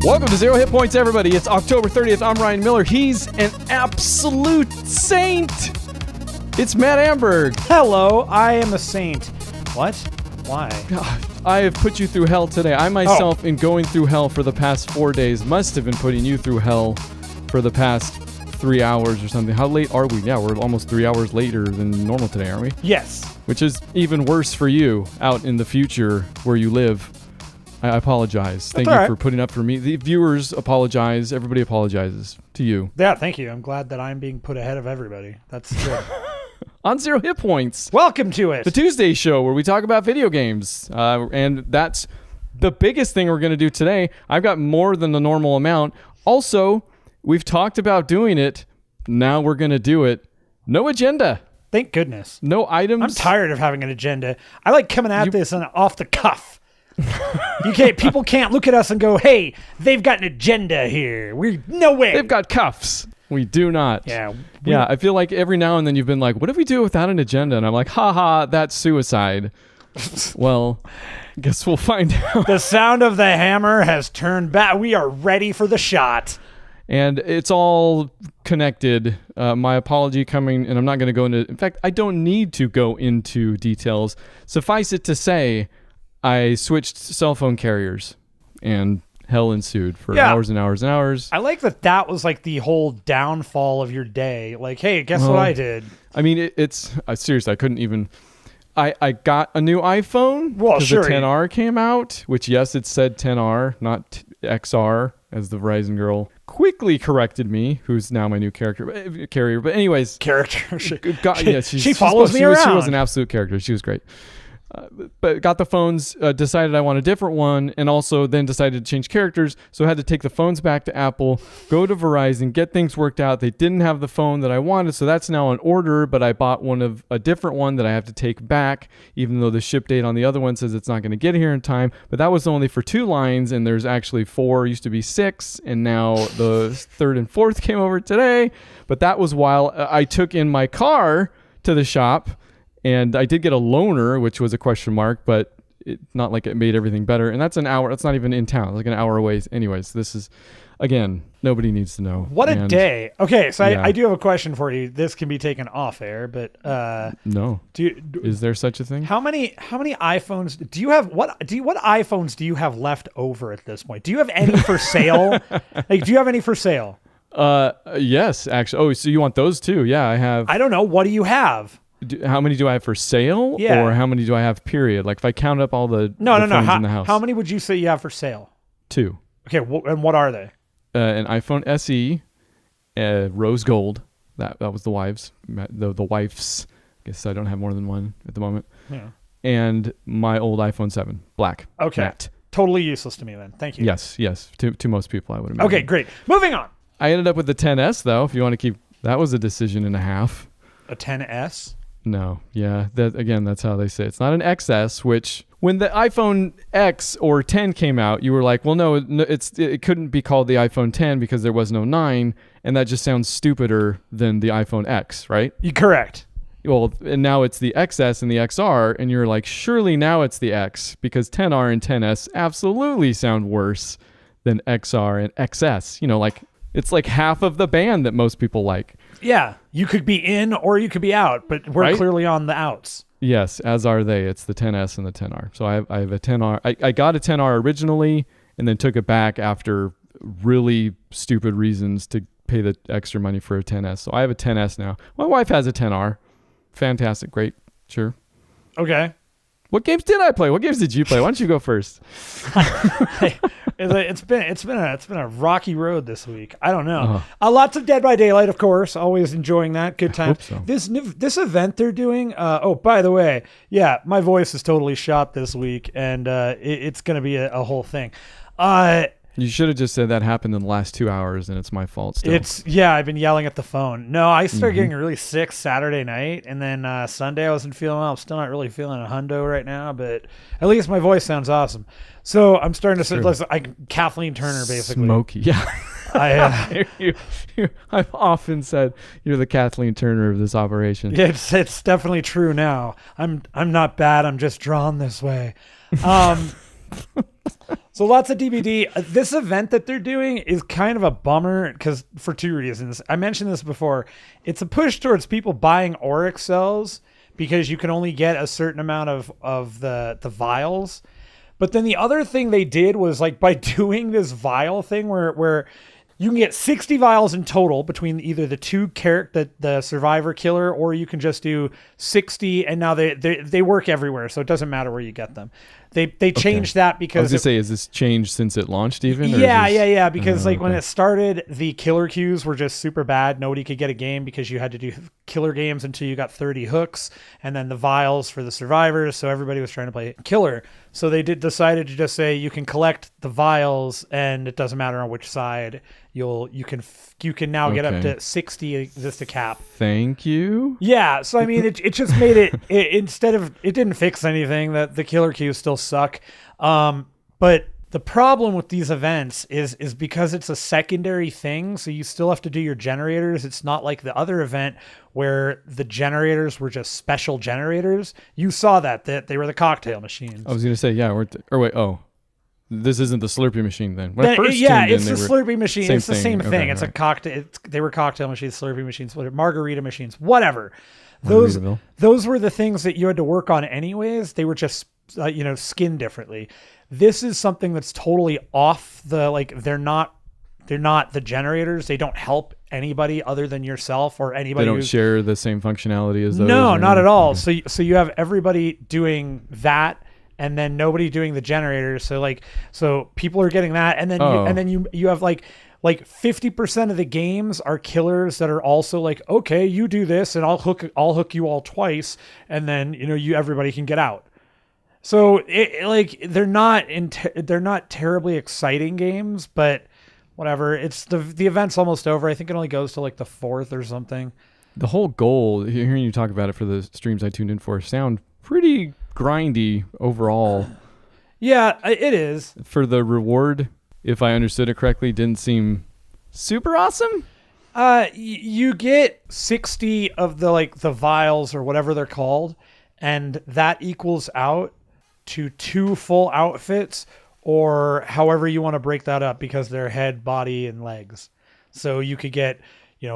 Welcome to Zero Hit Points, everybody. It's October 30th. I'm Ryan Miller. He's an absolute saint. It's Matt Amberg. Hello, I am a saint. What? Why? I have put you through hell today. I myself, in going through hell for the past 4 days, must have been putting you through hell for the past 3 hours or something. How late are we? Yeah, we're almost 3 hours later than normal today, aren't we? Yes. Which is even worse for you out in the future where you live. I apologize. Thank you for putting up for me. The viewers apologize. Everybody apologizes to you. Yeah, thank you. I'm glad that I'm being put ahead of everybody. That's good. On Zero Hit Points. Welcome to it. The Tuesday show where we talk about video games. And that's the biggest thing we're going to do today. I've got more than the normal amount. Also, we've talked about doing it. Now we're going to do it. No agenda. Thank goodness. No items. I'm tired of having an agenda. I like coming at this off the cuff. People can't look at us and go, hey, they've got an agenda here. No way. They've got cuffs. We do not. Yeah. I feel like every now and then you've been like, what if we do it without an agenda? And I'm like, haha, that's suicide. Well, I guess we'll find out. The sound of the hammer has turned back. We are ready for the shot. And it's all connected. My apology coming, and I'm not going to go into... In fact, I don't need to go into details. Suffice it to say, I switched cell phone carriers, and hell ensued for hours and hours and hours. I like that was like the whole downfall of your day. Like, hey, guess what I did? I mean, it's... seriously, I couldn't even... I got a new iPhone because the 10R came out, which, yes, it said 10R, not XR, as the Verizon girl quickly corrected me, who's now my new carrier. But anyways... Character. She follows me around. She was an absolute character. She was great. But got the phones, decided I want a different one, and also then decided to change characters, so I had to take the phones back to Apple, go to Verizon, get things worked out. They didn't have the phone that I wanted, so that's now on order, but I bought a different one that I have to take back, even though the ship date on the other one says it's not going to get here in time. But that was only for 2 lines, and there's actually 4, used to be 6, and now the 3rd and 4th came over today. But that was while I took in my car to the shop. And I did get a loaner, which was a question mark, but not like it made everything better. And that's an hour. That's not even in town. It's like an hour away. Anyways, this is, again, nobody needs to know. What a day. Okay, so I do have a question for you. This can be taken off air, but... no. Is there such a thing? How many iPhones do you have? What iPhones do you have left over at this point? Do you have any for sale? Do you have any for sale? Yes, actually. Oh, so you want those too? Yeah, I have. I don't know. What do you have? How many do I have for sale? Yeah. Or how many do I have period? Like if I count up all the phones in the house. How many would you say you have for sale? 2. Okay, and what are they? An iPhone SE, rose gold. That was the wife's. The wife's. I guess I don't have more than one at the moment. Yeah. And my old iPhone 7, black. Okay. Matte. Totally useless to me then. Thank you. Yes. To most people, I would imagine. Okay, great. Moving on. I ended up with the 10S though. If you want to keep, that was a decision and a half. A 10S? No, yeah. That's how they say it. It's not an XS, which when the iPhone X or 10 came out, you were like, well, no, it couldn't be called the iPhone 10 because there was no 9, and that just sounds stupider than the iPhone X, right? You're correct. Well, and now it's the XS and the XR, and you're like, surely now it's the X because 10R and 10S absolutely sound worse than XR and XS. You know, like it's like half of the band that most people like. Yeah, you could be in or you could be out, but we're clearly on the outs. Yes, as are they. It's the 10S and the 10R. So I have a 10R. I got a 10R originally and then took it back after really stupid reasons to pay the extra money for a 10S. So I have a 10S now. My wife has a 10R. Fantastic. Great. Sure. Okay. What games did I play? What games did you play? Why don't you go first? It's been a rocky road this week. I don't know. Lots of Dead by Daylight, of course. Always enjoying that. Good time. So. This event they're doing. By the way, yeah, my voice is totally shot this week, and it's going to be a whole thing. You should have just said that happened in the last 2 hours, and it's my fault still. I've been yelling at the phone. No, I started getting really sick Saturday night, and then Sunday I wasn't feeling well. I'm still not really feeling a hundo right now, but at least my voice sounds awesome. So I'm starting to like Kathleen Turner, basically. Smoky, yeah. I've often said you're the Kathleen Turner of this operation. Yeah, it's definitely true now. I'm not bad. I'm just drawn this way. So lots of DBD. This event that they're doing is kind of a bummer because for two reasons. I mentioned this before. It's a push towards people buying Oryx cells because you can only get a certain amount of the vials. But then the other thing they did was like by doing this vial thing where you can get 60 vials in total between either the two the survivor killer, or you can just do 60, and now they work everywhere, so it doesn't matter where you get them. They changed that because I was gonna say, is this changed since it launched even? Yeah. Because when it started, the killer queues were just super bad. Nobody could get a game because you had to do killer games until you got 30 hooks, and then the vials for the survivors. So everybody was trying to play killer. So they decided to just say you can collect the vials, and it doesn't matter on which side. You can now get up to 60 just a cap. Thank you. Yeah, so I mean, it just made it instead of, it didn't fix anything. That the killer queues still suck. But the problem with these events is because it's a secondary thing, so you still have to do your generators. It's not like the other event where the generators were just special generators. You saw that they were the cocktail machines. I was gonna say this isn't the Slurpee machine then. When I first tuned it's in, the Slurpee machine. It's the same thing. Okay, it's right. A cocktail. They were cocktail machines, Slurpee machines, margarita machines, whatever. Those were the things that you had to work on anyways. They were just skinned differently. This is something that's totally off the, like, they're not the generators. They don't help anybody other than yourself or anybody. They don't share the same functionality as those. No, not at all. Okay. So you have everybody doing that, and then nobody doing the generators. So people are getting that, and then you have like 50% of the games are killers that are also like, okay, you do this, and I'll hook you all twice, and then everybody can get out. So they're not terribly exciting games, but whatever. It's the event's almost over. I think it only goes to like the 4th or something. The whole goal, hearing you talk about it for the streams I tuned in for, sound pretty grindy overall. Yeah, it is. For the reward, if I understood it correctly, didn't seem super awesome. You get 60 of the vials or whatever they're called, and that equals out to 2 full outfits, or however you want to break that up, because they're head, body, and legs. So you could get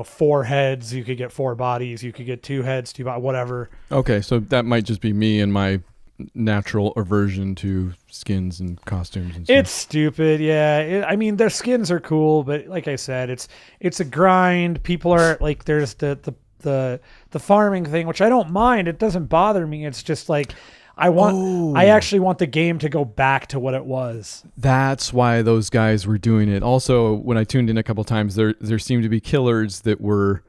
4 heads, you could get 4 bodies, you could get 2 heads, 2 bodies, whatever. Okay, so that might just be me and my natural aversion to skins and costumes and stuff. It's stupid, yeah. I mean, their skins are cool, but like I said, it's a grind. People are like, there's the farming thing, which I don't mind. It doesn't bother me. It's just like, I actually want the game to go back to what it was. That's why those guys were doing it. Also, when I tuned in a couple times, there seemed to be killers that were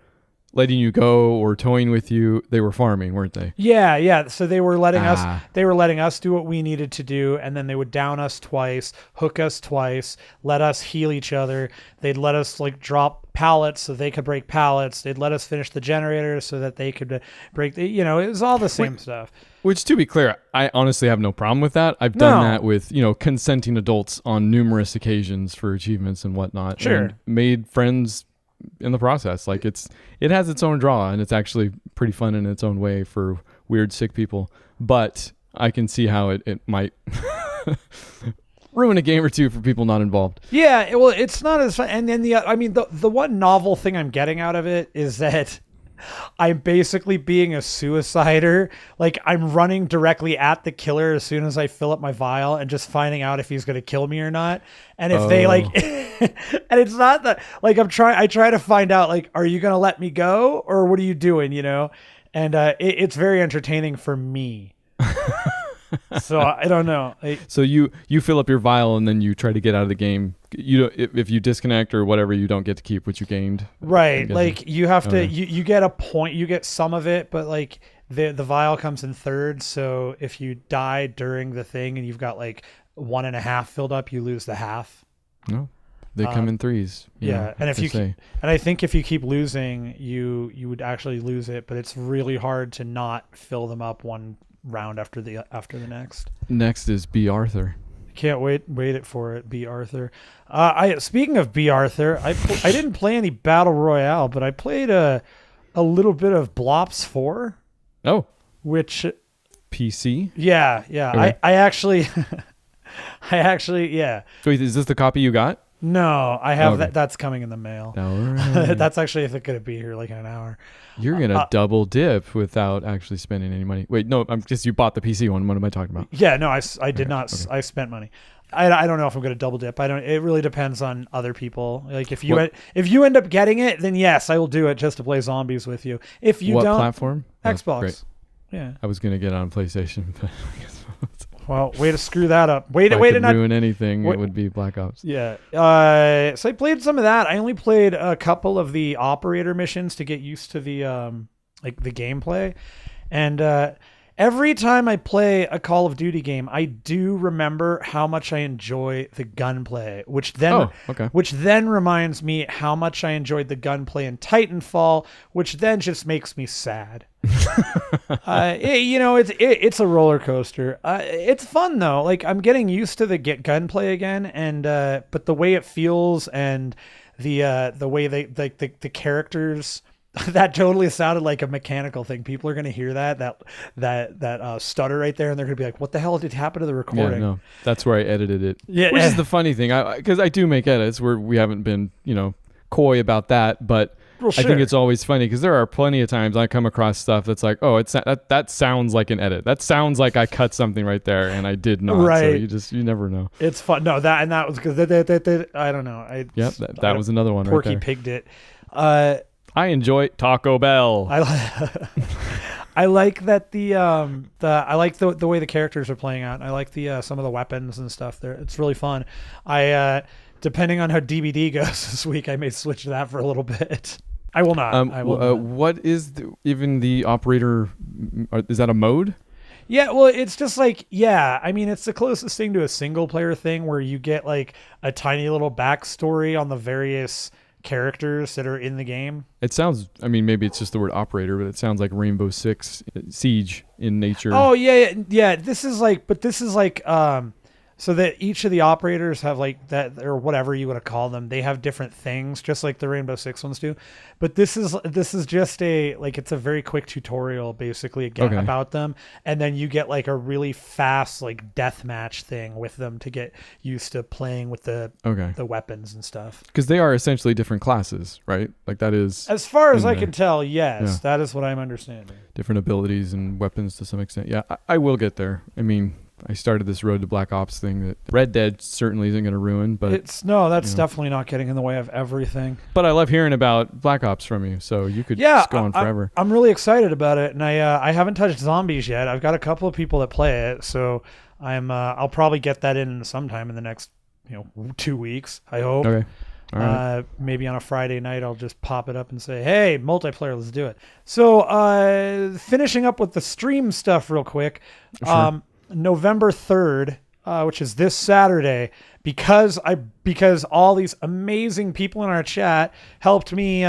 letting you go or towing with you. They were farming, weren't they? Yeah. So they were letting us do what we needed to do, and then they would down us twice, hook us twice, let us heal each other. They'd let us drop pallets so they could break pallets. They'd let us finish the generators so that they could break it was all the same stuff. Which, to be clear, I honestly have no problem with that. I've done that with, consenting adults on numerous occasions for achievements and whatnot. Sure. And made friends in the process. Like, it has its own draw, and it's actually pretty fun in its own way for weird, sick people. But I can see how it might ruin a game or two for people not involved. Yeah, well, it's not as fun. And then the one novel thing I'm getting out of it is that I'm basically being a suicider. Like, I'm running directly at the killer as soon as I fill up my vial and just finding out if he's going to kill me or not. And if they and it's not that, like, I try to find out, like, are you going to let me go or what are you doing? And it's very entertaining for me. So I don't know. So you fill up your vial and then you try to get out of the game. If you disconnect or whatever, you don't get to keep what you gained. Right. Like, you have to, you get a point, you get some of it, but like the vial comes in thirds. So if you die during the thing and you've got like 1.5 filled up, you lose the half. No, they come in threes. Yeah. And I think if you keep losing, you would actually lose it, but it's really hard to not fill them up one round after the next. Next is B. Arthur. Can't wait for it. B. Arthur. Speaking of B. Arthur, I didn't play any Battle Royale, but I played a little bit of Blops 4. Oh, which PC. Yeah. Okay. I actually I actually, yeah. So wait, is this the copy you got? No, I have Okay. that's coming in the mail. All right. That's actually, I think, going to be here like in an hour. You're gonna double dip without actually spending any money. Wait, no, I'm just you bought the PC one. What am I talking about? Yeah, no, I did not. Okay. I spent money. I don't know if I'm going to double dip. I don't. It really depends on other people. Like if you end up getting it, then yes, I will do it just to play zombies with you. If you what don't, platform? Xbox. Great. Yeah. I was gonna get it on PlayStation, but I guess Well, way to screw that up. Way if I to could not ruin anything. It would be Black Ops. Yeah. So I played some of that. I only played a couple of the operator missions to get used to the the gameplay. And every time I play a Call of Duty game, I do remember how much I enjoy the gunplay, which then reminds me how much I enjoyed the gunplay in Titanfall, which then just makes me sad. It's a roller coaster. It's fun though. Like I'm getting used to the gunplay again, and but the way it feels and the way the characters. That totally sounded like a mechanical thing. People are going to hear that stutter right there, and they're going to be like, "What the hell did happen to the recording?" Yeah, no, that's where I edited it. Yeah, which is the funny thing, because I do make edits where we haven't been, coy about that, but well, sure. I think it's always funny because there are plenty of times I come across stuff that's like, "Oh, that sounds like an edit. That sounds like I cut something right there, and I did not." Right. So you never know. It's fun. No, that was because I don't know. That was another one. Porky right there. pigged it. I enjoy Taco Bell. I like that I like the way the characters are playing out. I like the some of the weapons and stuff there. It's really fun. Depending on how DBD goes this week, I may switch to that for a little bit. I will not. I will not. What is even the operator? Is that a mode? Yeah, well, it's just like, I mean, it's the closest thing to a single player thing where you get like a tiny little backstory on the various characters that are in the game. It sounds, I mean, maybe it's just the word operator, but it sounds like Rainbow Six Siege in nature. Oh yeah. This is like so that each of the operators have like that, or whatever you want to call them, they have different things, just like the Rainbow Six ones do. But this is just it's a very quick tutorial basically about them, and then you get like a really fast like deathmatch thing with them to get used to playing with the weapons and stuff. Because they are essentially different classes, right? Like that is, as far as I can tell, yes, that is what I'm understanding. Different abilities and weapons to some extent. Yeah, I will get there. I mean, I started this road to Black Ops thing that Red Dead certainly isn't going to ruin, but that's definitely not getting in the way of everything. But I love hearing about Black Ops from you, so you could just go on forever. I'm really excited about it, and I haven't touched zombies yet. I've got a couple of people that play it, so I'll probably get that in sometime in the next 2 weeks. I hope. Okay. All right. Maybe on a Friday night, I'll just pop it up and say, "Hey, multiplayer, let's do it." So finishing up with the stream stuff real quick. Sure. November 3rd, which is this Saturday, because all these amazing people in our chat helped me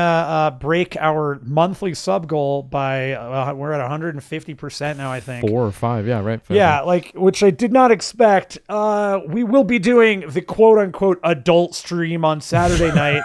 break our monthly sub goal by we're at 150% now, I think. 4 or 5, yeah, right. Yeah, which I did not expect. We will be doing the quote unquote adult stream on Saturday night.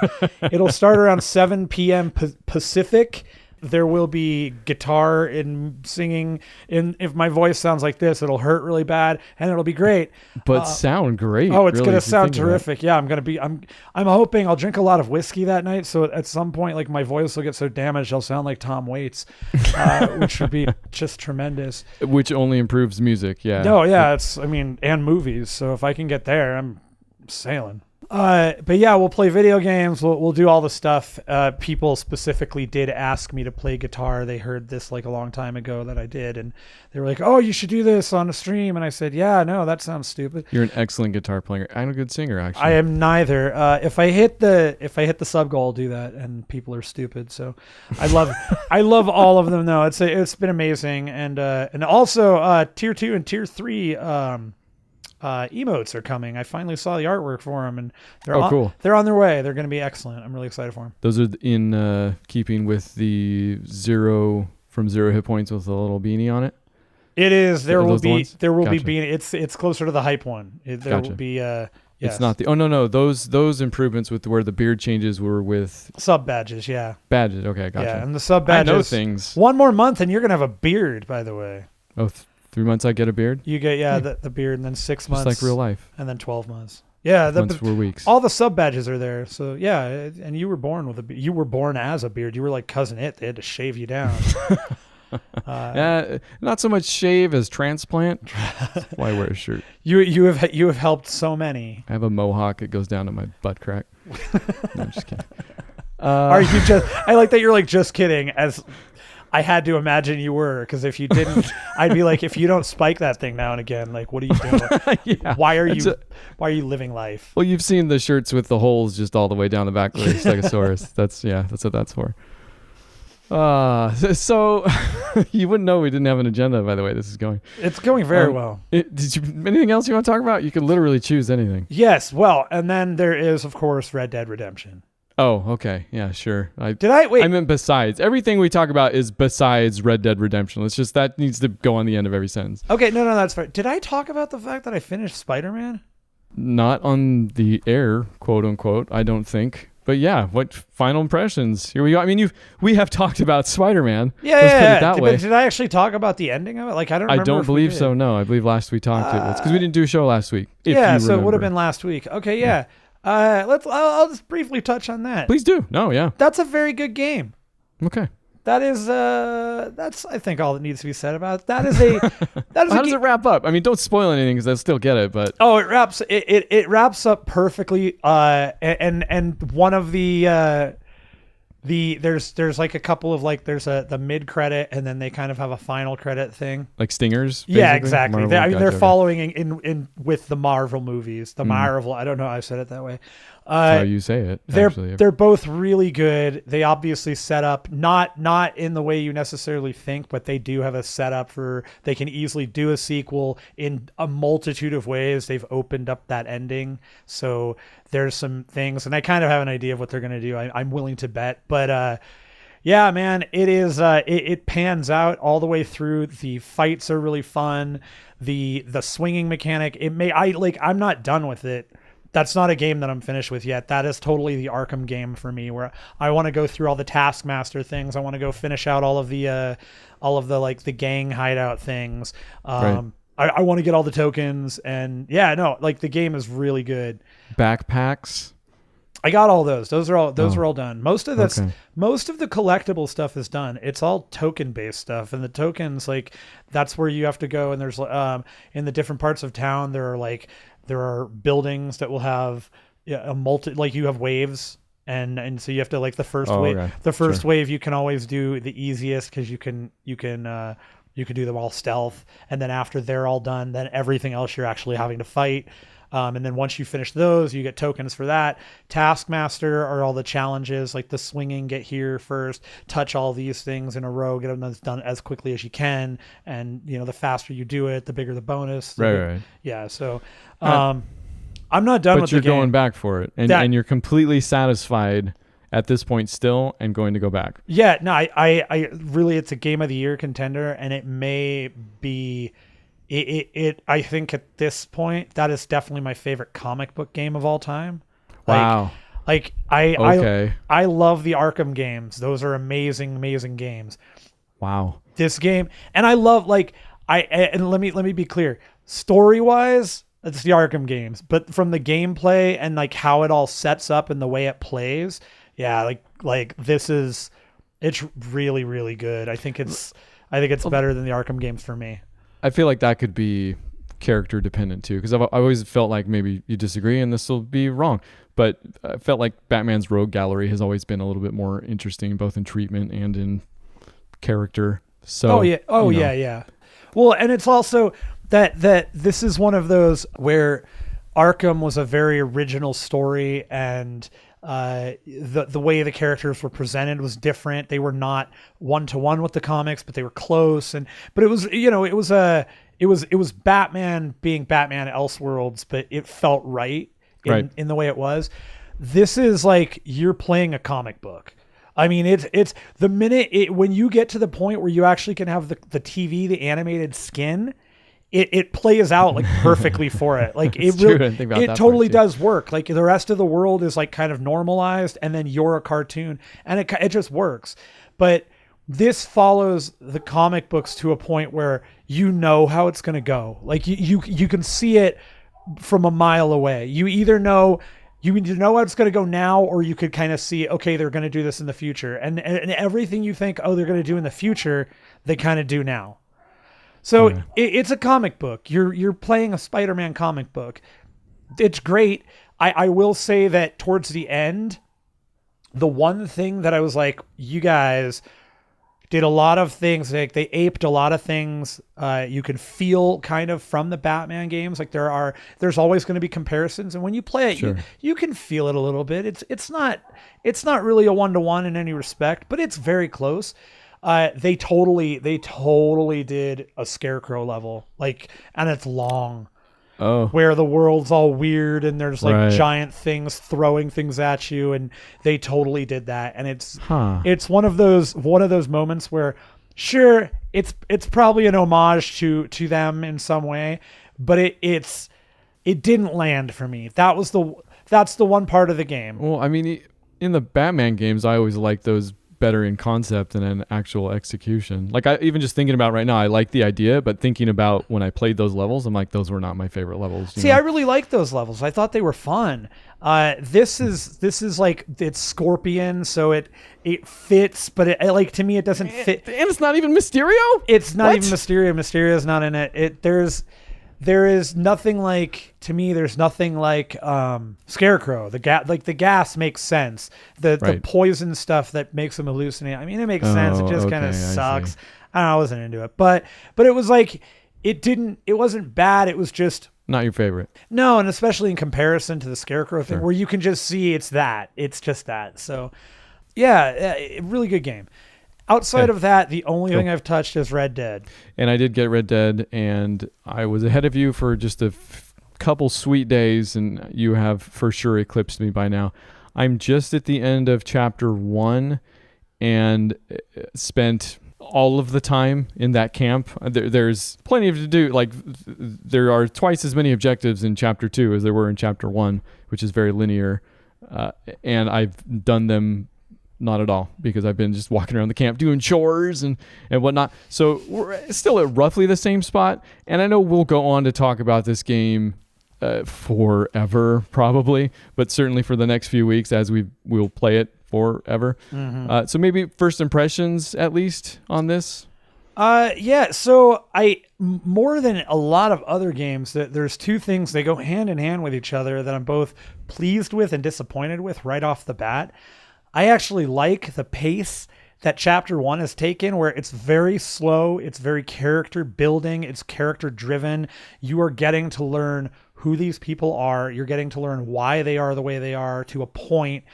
It'll start around 7 p.m. Pacific. There will be guitar and singing. If my voice sounds like this, it'll hurt really bad, and it'll be great. But sound great. Oh, it's really, gonna sound terrific. Yeah, I'm hoping I'll drink a lot of whiskey that night, so at some point, like my voice will get so damaged, I'll sound like Tom Waits, which would be just tremendous. Which only improves music. Yeah. No, yeah, and movies. So if I can get there, I'm sailing. But yeah, we'll play video games. We'll do all the stuff. People specifically did ask me to play guitar. They heard this like a long time ago that I did, and they were like, "Oh, you should do this on a stream." And I said, "Yeah, no, that sounds stupid." You're an excellent guitar player. I'm a good singer, actually. I am neither. If I hit the sub goal, I'll do that. And people are stupid, so I love all of them. No, it's been amazing, and also tier 2 and tier 3. Emotes are coming. I finally saw the artwork for them, and cool. They're on their way. They're going to be excellent. I'm really excited for them. Those are in keeping with the 0 hit points with a little beanie on it. It is. There will be Gotcha. beanie. It's closer to the hype one. There will be. Yes. It's not the. Oh no. Those improvements with where the beard changes were with sub badges. Yeah. Badges. Okay, gotcha. Yeah, and the sub badges. I know things. One more month, and you're going to have a beard. By the way. Oh. 3 months I get a beard. You get the beard, and then 6 months, Just like real life. and then 12 months. Yeah, Months were weeks. all the sub badges are there. So yeah, and you were born with you were born as a beard. You were like Cousin It. They had to shave you down. Not so much shave as transplant. That's why I wear a shirt. You have helped so many. I have a mohawk. It goes down to my butt crack. No, I'm just kidding. Are you just? I like that you're like just kidding. As I had to imagine you were, because if you didn't, I'd be like, if you don't spike that thing now and again, like, what are you doing? Yeah, why are you living life? Well, you've seen the shirts with the holes just all the way down the back of the Stegosaurus. That's what that's for. So you wouldn't know we didn't have an agenda, by the way. This is going. It's going very well. Anything else you want to talk about? You can literally choose anything. Yes. Well, and then there is, of course, Red Dead Redemption. Oh, okay. Yeah, sure. Wait? I meant besides. Everything we talk about is besides Red Dead Redemption. It's just that needs to go on the end of every sentence. Okay, no, that's fine. Did I talk about the fact that I finished Spider-Man? Not on the air, quote unquote, I don't think. But yeah, what final impressions? Here we go. I mean, we have talked about Spider-Man. Yeah, Let's put it that way. But did I actually talk about the ending of it? Like, I don't remember. I don't believe so, no. I believe last we talked it. It's because we didn't do a show last week. Yeah, so it would have been last week. Okay, yeah. I'll just briefly touch on that. Please do. No, yeah. That's a very good game. Okay. That is that's I think all that needs to be said about it. That is How does it wrap up? I mean, don't spoil anything because I still get it, but it wraps up perfectly. And one of there's like a couple of like there's the mid credit and then they kind of have a final credit thing, like stingers. Yeah, exactly. Marvel, they're following in with the Marvel movies. The Marvel. I don't know how I said it that way. That's how you say it. They're both really good. They obviously set up not in the way you necessarily think, but they do have a setup for they can easily do a sequel in a multitude of ways. They've opened up that ending, so there's some things, and I kind of have an idea of what they're gonna do. I'm willing to bet, but yeah, man, it is. It pans out all the way through. The fights are really fun. The swinging mechanic. I'm not done with it. That's not a game that I'm finished with yet. That is totally the Arkham game for me, where I want to go through all the Taskmaster things. I want to go finish out all of the like the gang hideout things. Right. I want to get all the tokens, and yeah, no, like the game is really good. Backpacks. I got all those. Those are all done. Most of the collectible stuff is done. It's all token based stuff, and the tokens, like, that's where you have to go. And there's in the different parts of town, there are buildings that will have a like you have waves, and so you have to like the first wave. Okay. The first wave you can always do the easiest because you can do them all stealth, and then after they're all done, then everything else you're actually having to fight. And then once you finish those, you get tokens for that. Taskmaster are all the challenges, like the swinging, get here first, touch all these things in a row, get them done as quickly as you can. And, the faster you do it, the bigger the bonus. Right. Yeah. So I'm not done with the game. But you're going back for it. And you're completely satisfied at this point still and going to go back. Yeah. No, I really, it's a game of the year contender, and it may be... I think at this point that is definitely my favorite comic book game of all time. Wow. I love the Arkham games. Those are amazing games. Wow. This game, and I love and let me be clear. Story-wise, it's the Arkham games, but from the gameplay and like how it all sets up and the way it plays, yeah, like it's really, really good. I think it's better than the Arkham games for me. I feel like that could be character dependent too, because I've always felt like maybe you disagree and this will be wrong, but I felt like Batman's rogue gallery has always been a little bit more interesting, both in treatment and in character. So yeah. Well, and it's also that this is one of those where Arkham was a very original story, and the way the characters were presented was different. They were not one-to-one with the comics, but they were close. But it was, it was Batman being Batman Elseworlds, but it felt right in the way it was. This is like you're playing a comic book. I mean, it's the minute when you get to the point where you actually can have the TV, the animated skin, it plays out like perfectly for it. Like it totally does work. Like the rest of the world is like kind of normalized, and then you're a cartoon, and it just works. But this follows the comic books to a point where you know how it's going to go. Like you can see it from a mile away. You either know how it's going to go now, or you could kind of see, okay, they're going to do this in the future. And everything you think, oh, they're going to do in the future, they kind of do now. So it's a comic book. You're playing a Spider-Man comic book. It's great. I will say that towards the end, the one thing that I was like, you guys did a lot of things, like they aped a lot of things. You can feel kind of from the Batman games. Like there's always going to be comparisons. And when you play it, Sure. you can feel it a little bit. It's not really a 1-to-1 in any respect, but it's very close. They totally did a Scarecrow level, like, and it's long. Oh, Where the world's all weird and there's like Right. giant things throwing things at you, and they totally did that. And it's one of those moments where, sure, it's probably an homage to them in some way, but it didn't land for me. That's the one part of the game. well, I mean, in the Batman games, I always like those better in concept than in actual execution. Like, I even just thinking about right now, I like the idea, but thinking about when I played those levels, I'm like, those were not my favorite levels. See, I really like those levels. I thought they were fun. This is like, it's Scorpion, so it fits, but it, like, to me it doesn't fit. And it's not even Mysterio? It's not What? even Mysterio. Mysterio's not in it. There is nothing like, to me, there's nothing like Scarecrow. The gas makes sense. The Right. poison stuff that makes him hallucinate. I mean, it makes sense. It just kind okay, of I sucks. see. I don't know, I wasn't into it. But it was like, it wasn't bad. It was just, Not your favorite. no, and especially in comparison to the Scarecrow thing, Sure. where you can just see it's just that. So, yeah, really good game. Outside of that, the only thing I've touched is Red Dead. And I did get Red Dead, and I was ahead of you for just a couple sweet days, and you have for sure eclipsed me by now. I'm just at the end of chapter 1 and spent all of the time in that camp. There's plenty to do. Like, there are twice as many objectives in chapter 2 as there were in chapter 1, which is very linear. And I've done them not at all, because I've been just walking around the camp doing chores and whatnot. So we're still at roughly the same spot. And I know we'll go on to talk about this game forever, probably, but certainly for the next few weeks as we'll play it forever. Mm-hmm. So maybe first impressions, at least, on this. Yeah. So more than a lot of other games, there's two things, they go hand in hand with each other, that I'm both pleased with and disappointed with right off the bat. I actually like the pace that chapter 1 has taken, where it's very slow. It's very character building. It's character driven. You are getting to learn who these people are. You're getting to learn why they are the way they are to a point.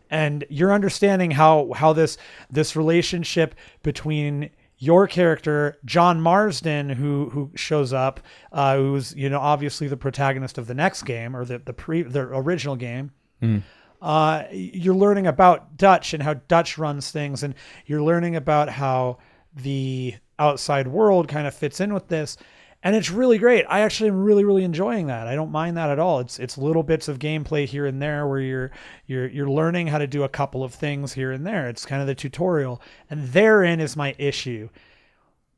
And you're understanding how this relationship between your character, John Marsden, who shows up, who's, obviously the protagonist of the next game, or the original game. Mm. You're learning about Dutch and how Dutch runs things, and you're learning about how the outside world kind of fits in with this, and it's really great. I actually am really, really enjoying that. I don't mind that at all. It's little bits of gameplay here and there where you're learning how to do a couple of things here and there. It's kind of the tutorial, and therein is my issue.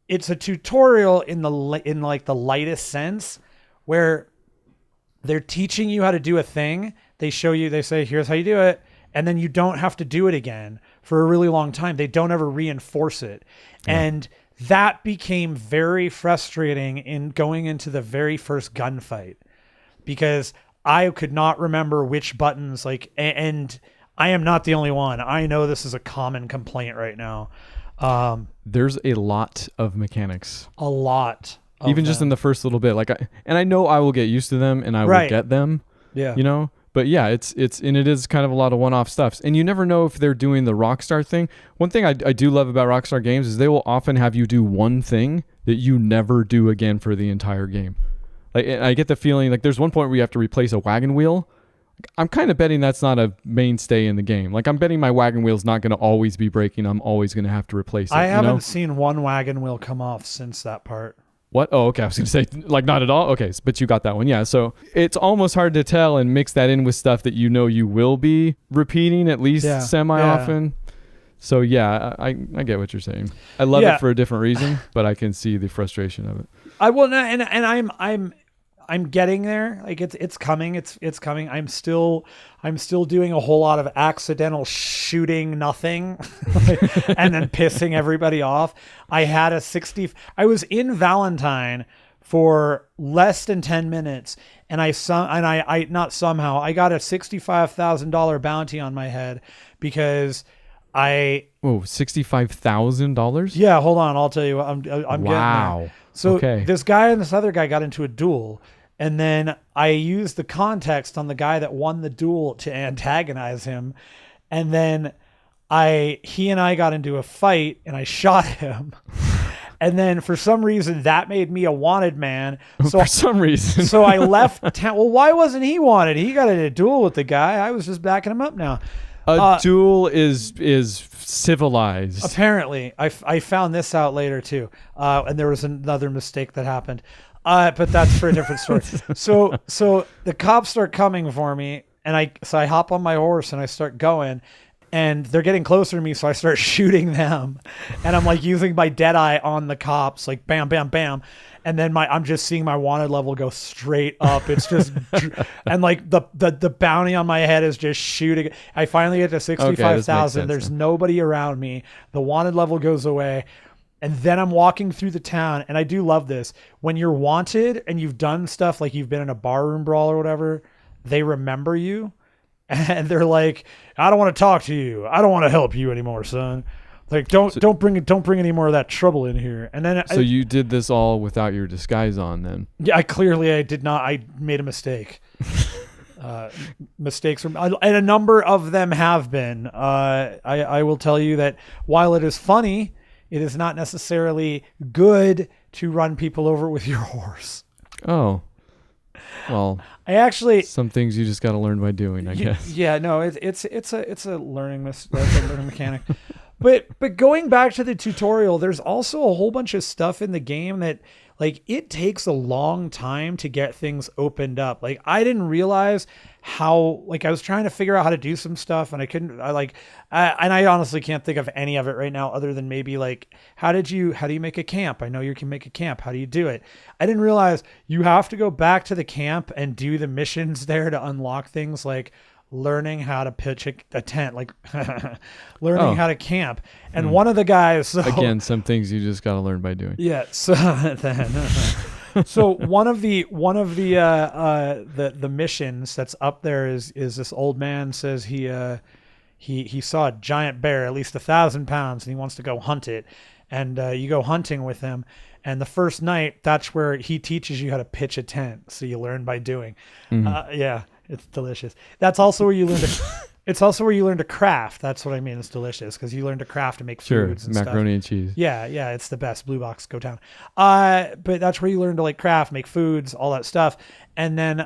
It's a tutorial in like the lightest sense, where they're teaching you how to do a thing. They show you, they say, here's how you do it. And then you don't have to do it again for a really long time. They don't ever reinforce it. Yeah. And that became very frustrating in going into the very first gunfight, because I could not remember which buttons, and I am not the only one. I know this is a common complaint right now. There's a lot of mechanics. A lot. Even just in the first little bit. And I know I will get used to them, and I will get them. Yeah. But yeah, it is kind of a lot of one-off stuff, and you never know if they're doing the Rockstar thing. One thing I do love about Rockstar games is they will often have you do one thing that you never do again for the entire game. Like, I get the feeling like there's one point where you have to replace a wagon wheel. I'm kind of betting that's not a mainstay in the game. Like, I'm betting my wagon wheel's not going to always be breaking. I'm always going to have to replace it. I haven't seen one wagon wheel come off since that part. What? Oh, okay. I was going to say, like, not at all. Okay. But you got that one. Yeah. So it's almost hard to tell and mix that in with stuff that you will be repeating at least semi-often. So yeah, I get what you're saying. I love it for a different reason, but I can see the frustration of it. I will not, and I'm getting there. Like it's coming. It's coming. I'm still doing a whole lot of accidental shooting nothing, and then pissing everybody off. I was in Valentine for less than 10 minutes, and I got a $65,000 bounty on my head because $65,000? Yeah, hold on. I'll tell you what. I'm getting there. So this guy and this other guy got into a duel, and then I used the context on the guy that won the duel to antagonize him, and then he and I got into a fight, and I shot him. And then for some reason that made me a wanted man. So for some reason. So I left town. Well, why wasn't he wanted? He got in a duel with the guy. I was just backing him up now. A duel is civilized. Apparently. I found this out later too. And there was another mistake that happened. But that's for a different story. So the cops start coming for me, and I hop on my horse and I start going, and they're getting closer to me. So I start shooting them, and I'm like using my dead eye on the cops, like bam, bam, bam. And then I'm just seeing my wanted level go straight up. It's just, and like the bounty on my head is just shooting. I finally get to 65,000. There's nobody around me. The wanted level goes away. And then I'm walking through the town, and I do love this. When you're wanted and you've done stuff, like you've been in a barroom brawl or whatever, they remember you, and they're like, I don't want to talk to you. I don't want to help you anymore, son. Like, don't bring any more of that trouble in here. And then you did this all without your disguise on, then? Yeah, I did not. I made a mistake. Mistakes and a number of them have been. I will tell you that while it is funny, it is not necessarily good to run people over with your horse. Oh, well. Some things you just got to learn by doing, I guess. Yeah, no, it's a learning mechanic. But going back to the tutorial, there's also a whole bunch of stuff in the game that, like, it takes a long time to get things opened up. Like, I didn't realize how, like, I was trying to figure out how to do some stuff, and and I honestly can't think of any of it right now other than maybe, like, how do you make a camp? I know you can make a camp. How do you do it? I didn't realize you have to go back to the camp and do the missions there to unlock things like learning how to pitch a tent, like learning how to camp. And one of the guys, again, some things you just got to learn by doing. Yeah. So one of the missions that's up there is this old man says he saw a giant bear, at least 1,000 pounds, and he wants to go hunt it. And you go hunting with him. And the first night, that's where he teaches you how to pitch a tent. So you learn by doing. Yeah. It's delicious. That's also where you learn to. It's also where you learn to craft. That's what I mean. It's delicious because you learn to craft and make foods and macaroni stuff. And cheese. Yeah, it's the best. Blue Box, go down. But that's where you learn to like craft, make foods, all that stuff, and then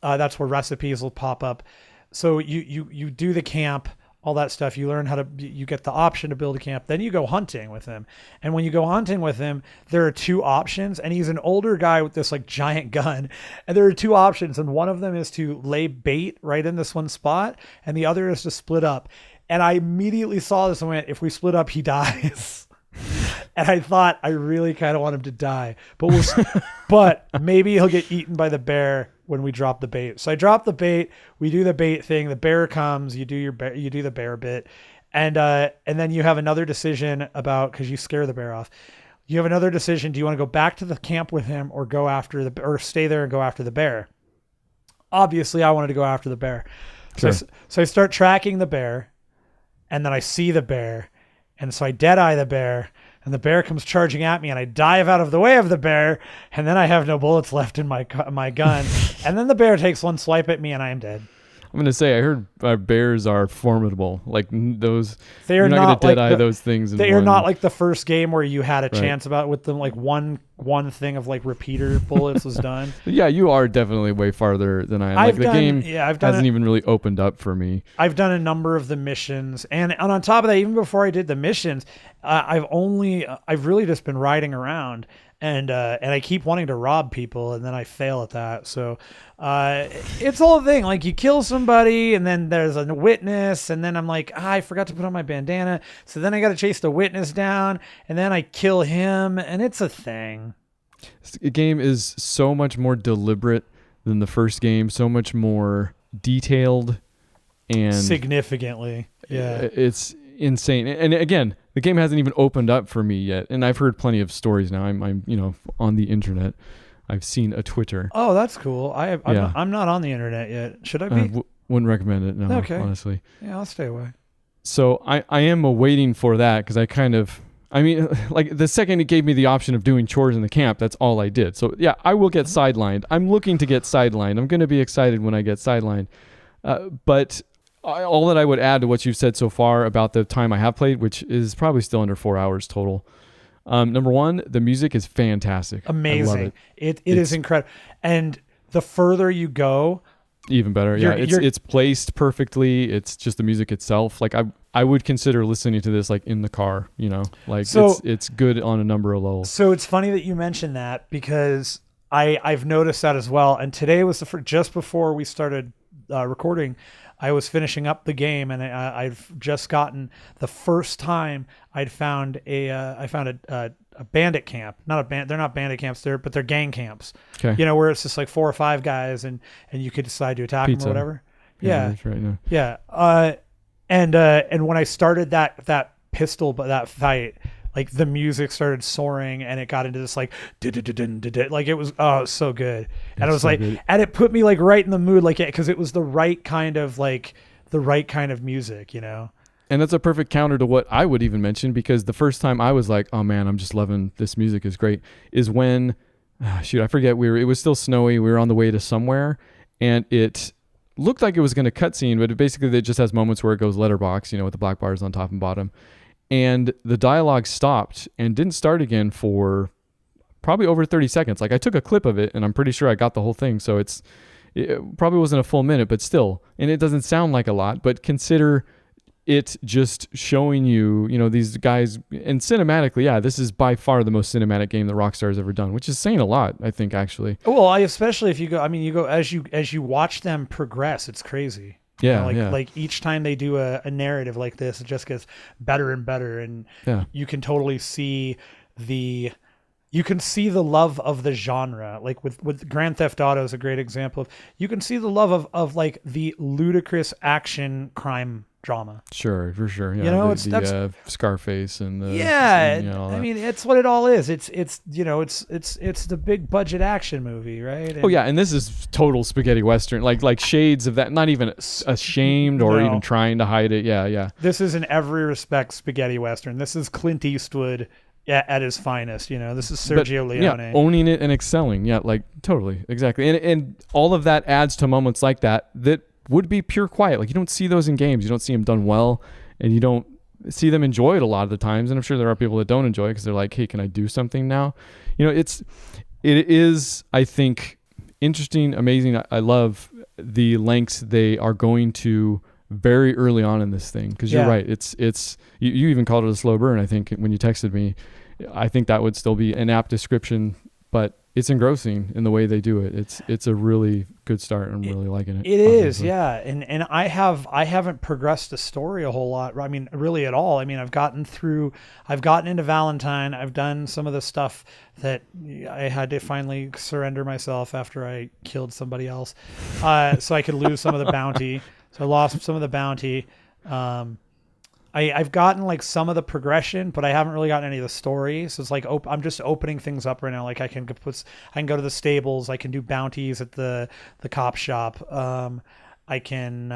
that's where recipes will pop up. So you do the camp, all that stuff. You learn you get the option to build a camp. Then you go hunting with him. And when you go hunting with him, there are two options. And he's an older guy with this like giant gun. And there are two options. And one of them is to lay bait right in this one spot. And the other is to split up. And I immediately saw this and went, if we split up, he dies. And I thought, I really kind of want him to die. But maybe he'll get eaten by the bear when we drop the bait. So I drop the bait, we do the bait thing, the bear comes, you do the bear bit, and then you have another decision because you scare the bear off. You have another decision. Do you want to go back to the camp with him or or stay there and go after the bear? Obviously I wanted to go after the bear. Sure. So I start tracking the bear, and then I see the bear, and so I dead eye the bear. And the bear comes charging at me, and I dive out of the way of the bear, and then I have no bullets left in my gun. And then the bear takes one swipe at me, and I am dead. I'm going to say, I heard bears are formidable. Like those, you're not going to dead eye those things. They are not like the first game where you had a chance about with them. Like one thing of like repeater bullets was done. Yeah, you are definitely way farther than I am. The game hasn't even really opened up for me. I've done a number of the missions, and on top of that, even before I did the missions, I've really just been riding around. and I keep wanting to rob people, and then I fail at that. So it's the whole thing. Like, you kill somebody, and then there's a witness, and then I'm like, I forgot to put on my bandana, so then I got to chase the witness down, and then I kill him, and it's a thing. The game is so much more deliberate than the first game, so much more detailed, and significantly. Yeah, it's insane. And again, the game hasn't even opened up for me yet, and I've heard plenty of stories now. I'm on the internet. I've seen a Twitter. Oh, that's cool. I'm not on the internet yet. Should I be? Wouldn't recommend it. No, okay. Honestly. Yeah, I'll stay away. So I am waiting for that, because like the second it gave me the option of doing chores in the camp, that's all I did. So yeah, I will get sidelined. I'm looking to get sidelined. I'm going to be excited when I get sidelined. But all that I would add to what you've said so far about the time I have played, which is probably still under 4 hours total. Number one, the music is fantastic. Amazing. I love it is incredible. And the further you go, even better. Yeah, it's placed perfectly. It's just the music itself. Like I would consider listening to this like in the car, like so, it's good on a number of levels. So it's funny that you mentioned that, because I've noticed that as well. And today was just before we started recording, I was finishing up the game, and I've just gotten the first time I found a bandit camp. They're not bandit camps, but they're gang camps. Okay. Where it's just like 4 or 5 guys, and you could decide to attack them or whatever. Yeah. That's right now. Yeah. And when I started that pistol, but that fight, like the music started soaring, and it got into this like like it was so good, and I was like, and it put me like right in the mood, like because it was the right kind of music, And that's a perfect counter to what I would even mention, because the first time I was like, oh man, I'm just loving this music, is great, is when I forget, it was still snowy, we were on the way to somewhere, and it looked like it was going to cutscene, but it just has moments where it goes letterbox, with the black bars on top and bottom. And the dialogue stopped and didn't start again for probably over 30 seconds. Like, I took a clip of it, and I'm pretty sure I got the whole thing. So it probably wasn't a full minute, but still. And it doesn't sound like a lot, but consider it just showing you, these guys. And cinematically, yeah, this is by far the most cinematic game that Rockstar has ever done, which is saying a lot, I think, actually. Well, especially if you go as you watch them progress, it's crazy. Yeah, like each time they do a narrative like this, it just gets better and better, and you can totally see the love of the genre. Like with Grand Theft Auto is a great example of, you can see the love of like the ludicrous action crime drama. Sure, for sure. Yeah, that's Scarface and it's what it all is. It's the big budget action movie, right? And and this is total spaghetti western, like shades of that. Not even ashamed or even trying to hide it. Yeah. This is in every respect spaghetti western. This is Clint Eastwood at his finest. This is Sergio Leone. Yeah, owning it and excelling. Yeah, like totally, exactly. And all of that adds to moments like that would be pure quiet. Like, you don't see those in games. You don't see them done well, and you don't see them enjoyed a lot of the times. And I'm sure there are people that don't enjoy it because they're like, hey, can I do something now? It is, I think, interesting, amazing. I love the lengths they are going to very early on in this thing, because you're right. It's you even called it a slow burn, I think, when you texted me. I think that would still be an apt description, but it's engrossing in the way they do it. It's a really good start. I'm really liking it. It is, yeah. And I haven't progressed the story a whole lot. I mean, really at all. I mean, I've gotten into Valentine. I've done some of the stuff that I had to finally surrender myself after I killed somebody else, so I could lose some of the bounty. So I lost some of the bounty. I've gotten like some of the progression, but I haven't really gotten any of the story. So it's like I'm just opening things up right now. Like I can go to the stables. I can do bounties at the cop shop. I can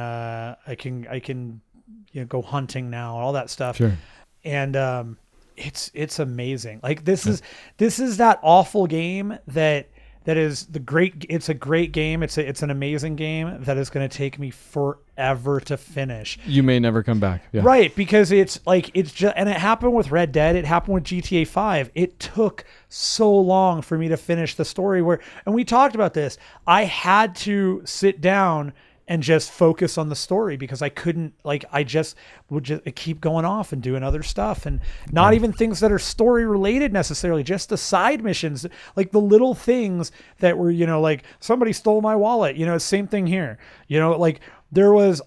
go hunting now. All that stuff. Sure. And it's amazing. Like this is that awful game that is the great. It's a great game. It's an amazing game that is going to take me forever to finish. You may never come back. Yeah. Right, because it's just, and it happened with Red Dead. It happened with GTA 5. It took so long for me to finish the story and we talked about this. I had to sit down and just focus on the story, because I couldn't, like, I just would just keep going off and doing other stuff, and not even things that are story related necessarily, just the side missions, like the little things that were, like somebody stole my wallet, same thing here, like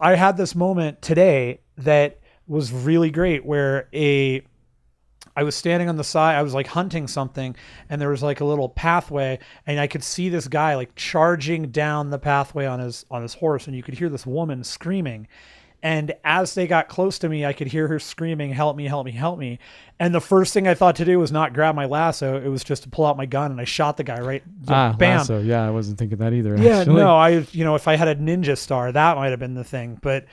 I had this moment today that was really great where I was standing on the side, I was like hunting something, and there was like a little pathway, and I could see this guy like charging down the pathway on his horse, and you could hear this woman screaming. And as they got close to me, I could hear her screaming, "Help me, help me, help me." And the first thing I thought to do was not grab my lasso. It was just to pull out my gun, and I shot the guy right. Bam. Lasso. Yeah, I wasn't thinking that either. Yeah, actually. no, if I had a ninja star, that might have been the thing. But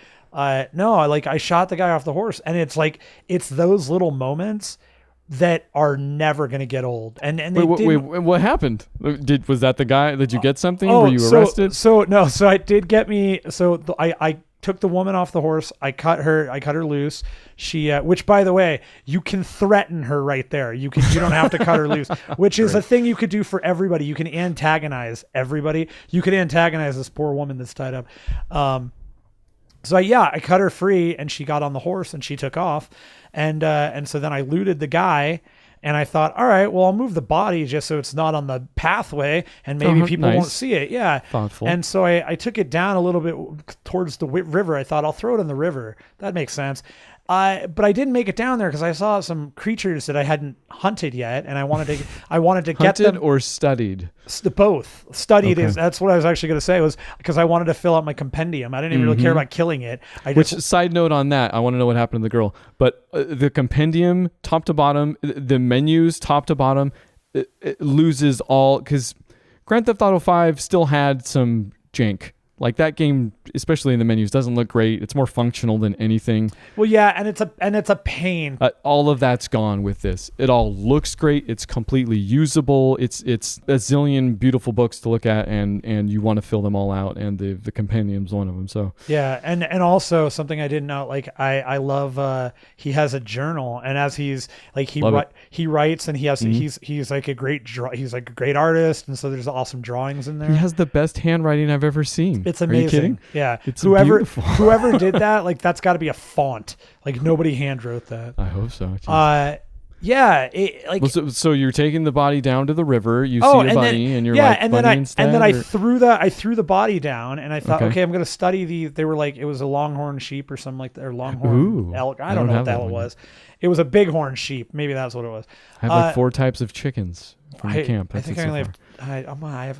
no, I shot the guy off the horse, and it's those little moments that are never going to get old. And wait, what happened? Was that the guy? Did you get something? Were you arrested? So I did get me. So I took the woman off the horse. I cut her loose. She, which by the way, you can threaten her right there. You don't have to cut her loose, which is a thing you could do for everybody. You can antagonize everybody. You could antagonize this poor woman that's tied up. So I cut her free, and she got on the horse and she took off. And so then I looted the guy, and I thought, all right, well, I'll move the body just so it's not on the pathway, and maybe people won't see it. Yeah. Thoughtful. And so I took it down a little bit towards the river. I thought I'll throw it in the river. That makes sense. But I didn't make it down there because I saw some creatures that I hadn't hunted yet, and I wanted to get them. Hunted or studied? Both. Studied Okay. that's what I was actually going to say, was because I wanted to fill out my compendium. I didn't even really care about killing it. Which, side note on that, I want to know what happened to the girl. But the compendium, top to bottom, the menus, top to bottom, it loses all, because Grand Theft Auto 5 still had some jank. Like, that game, especially in the menus, doesn't look great. It's more functional than anything. Well, yeah, and it's a pain. All of that's gone with this. It all looks great. It's completely usable. It's a zillion beautiful books to look at, and you want to fill them all out. And the compendium's one of them. So yeah, and also something I didn't know. Like I love. He has a journal, and as he's like he writes, and he has he's like a great he's like a great artist, and so there's awesome drawings in there. He has the best handwriting I've ever seen. It's amazing. Are you kidding? Yeah. It's beautiful. Whoever did that, like, that's got to be a font. Like, nobody hand wrote that. I hope so. Jeez. Yeah. So you're taking the body down to the river. You see a bunny, and you're like, and bunny then instead, I threw the body down, and I thought, okay, I'm going to study they were like, it was a longhorn sheep or something like that, or longhorn elk. I don't know what the hell it was. It was a bighorn sheep. Maybe that's what it was. I have like 4 types of chickens from the camp. I think I only have. I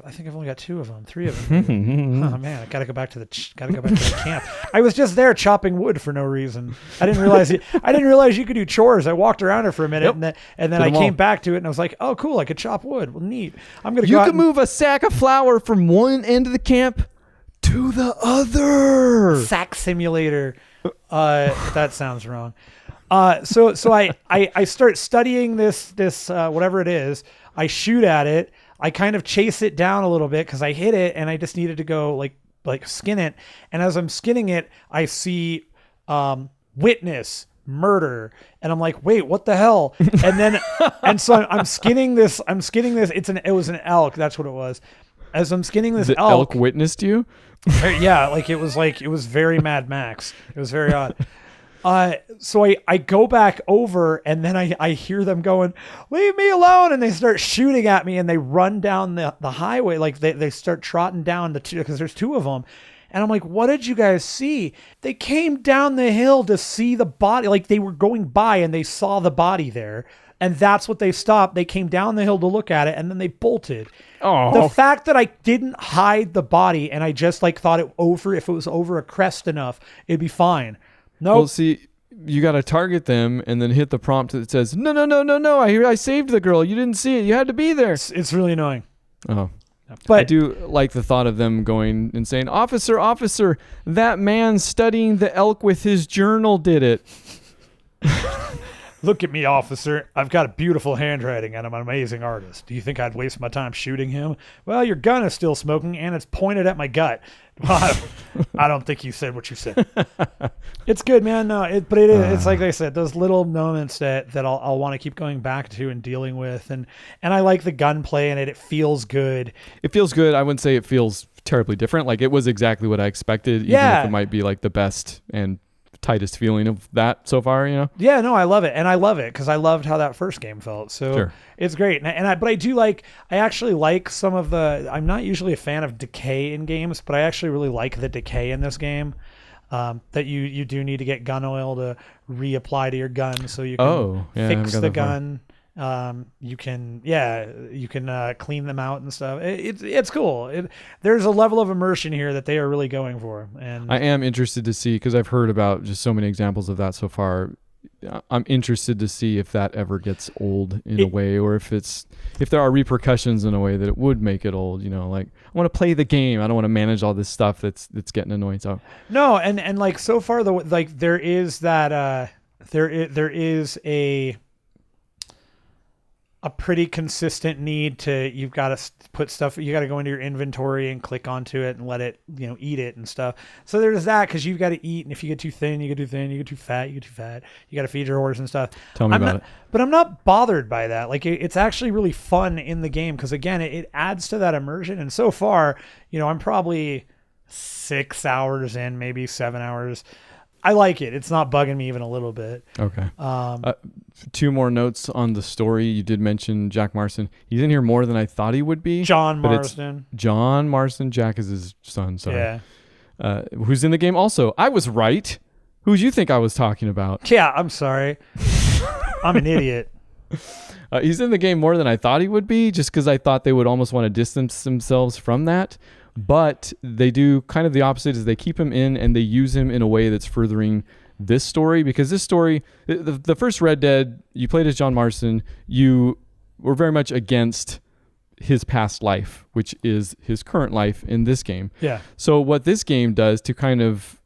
think I've only got 2 of them, 3 of them. Oh man, I gotta go back to the camp. I was just there chopping wood for no reason. I didn't realize you could do chores. I walked around it for a minute, and then I came back to it, and I was like, oh cool, I could chop wood. Well, neat. You can move a sack of flour from one end of the camp to the other. Sack simulator. That sounds wrong. So I start studying this whatever it is. I shoot at it. I kind of chase it down a little bit because I hit it, and I just needed to go like skin it. And as I'm skinning it, I see witness, murder, and I'm like, wait, what the hell? And then and so I'm skinning this. It was an elk. That's what it was. As I'm skinning this elk witnessed you. Yeah, it was very Mad Max. It was very odd. So I go back over, and then I hear them going, leave me alone. And they start shooting at me, and they run down the highway. Like they start trotting down because there's 2 of them. And I'm like, what did you guys see? They came down the hill to see the body. Like, they were going by and they saw the body there. And that's what they stopped. They came down the hill to look at it, and then they bolted. Oh. The fact that I didn't hide the body, and I just thought if it was over a crest enough, it'd be fine. Nope. Well, see, you got to target them and then hit the prompt that says, no, I saved the girl. You didn't see it. You had to be there. It's really annoying. Oh. But I do like the thought of them going and saying, officer, that man studying the elk with his journal did it. Look at me, officer. I've got a beautiful handwriting and I'm an amazing artist. Do you think I'd waste my time shooting him? Well, your gun is still smoking and it's pointed at my gut. I don't think you said what you said. It's good, man. No, but it is. It's like I said, those little moments that I'll want to keep going back to and dealing with, and I like the gunplay in it. It feels good. It feels good. I wouldn't say it feels terribly different. Like it was exactly what I expected. Even if it might be like the best and tightest feeling of that so far, Yeah, no, I love it, and I love it because I loved how that first game felt. So it's great, but I do like. I actually like some of the. I'm not usually a fan of decay in games, but I actually really like the decay in this game. That you do need to get gun oil to reapply to your gun, so you can fix the gun. You can clean them out and stuff. It's cool. There's a level of immersion here that they are really going for, and I am interested to see, because I've heard about just so many examples of that so far. I'm interested to see if that ever gets old in a way, or if there are repercussions in a way that it would make it old. Like I want to play the game. I don't want to manage all this stuff that's getting annoying. So no, and like so far there is that there is a pretty consistent need to, you've got to put stuff, you got to go into your inventory and click onto it and let it, eat it and stuff. So there's that, because you've got to eat, and if you get too thin, you get too thin, you get too fat, you get too fat. You got to feed your horse and stuff. Tell me about it. But I'm not bothered by that. Like it's actually really fun in the game, because again, it adds to that immersion. And so far, I'm probably 6 hours in, maybe 7 hours. I like it. It's not bugging me even a little bit. Okay. 2 more notes on the story. You did mention Jack Marston. He's in here more than I thought he would be. John Marston. John Marston. Jack is his son. Sorry. Yeah. Who's in the game also. I was right. Who do you think I was talking about? Yeah, I'm sorry. I'm an idiot. He's in the game more than I thought he would be, just because I thought they would almost want to distance themselves from that. But they do kind of the opposite, is they keep him in and they use him in a way that's furthering this story, because this story, the first Red Dead, you played as John Marston, you were very much against his past life, which is his current life in this game. Yeah. So what this game does to kind of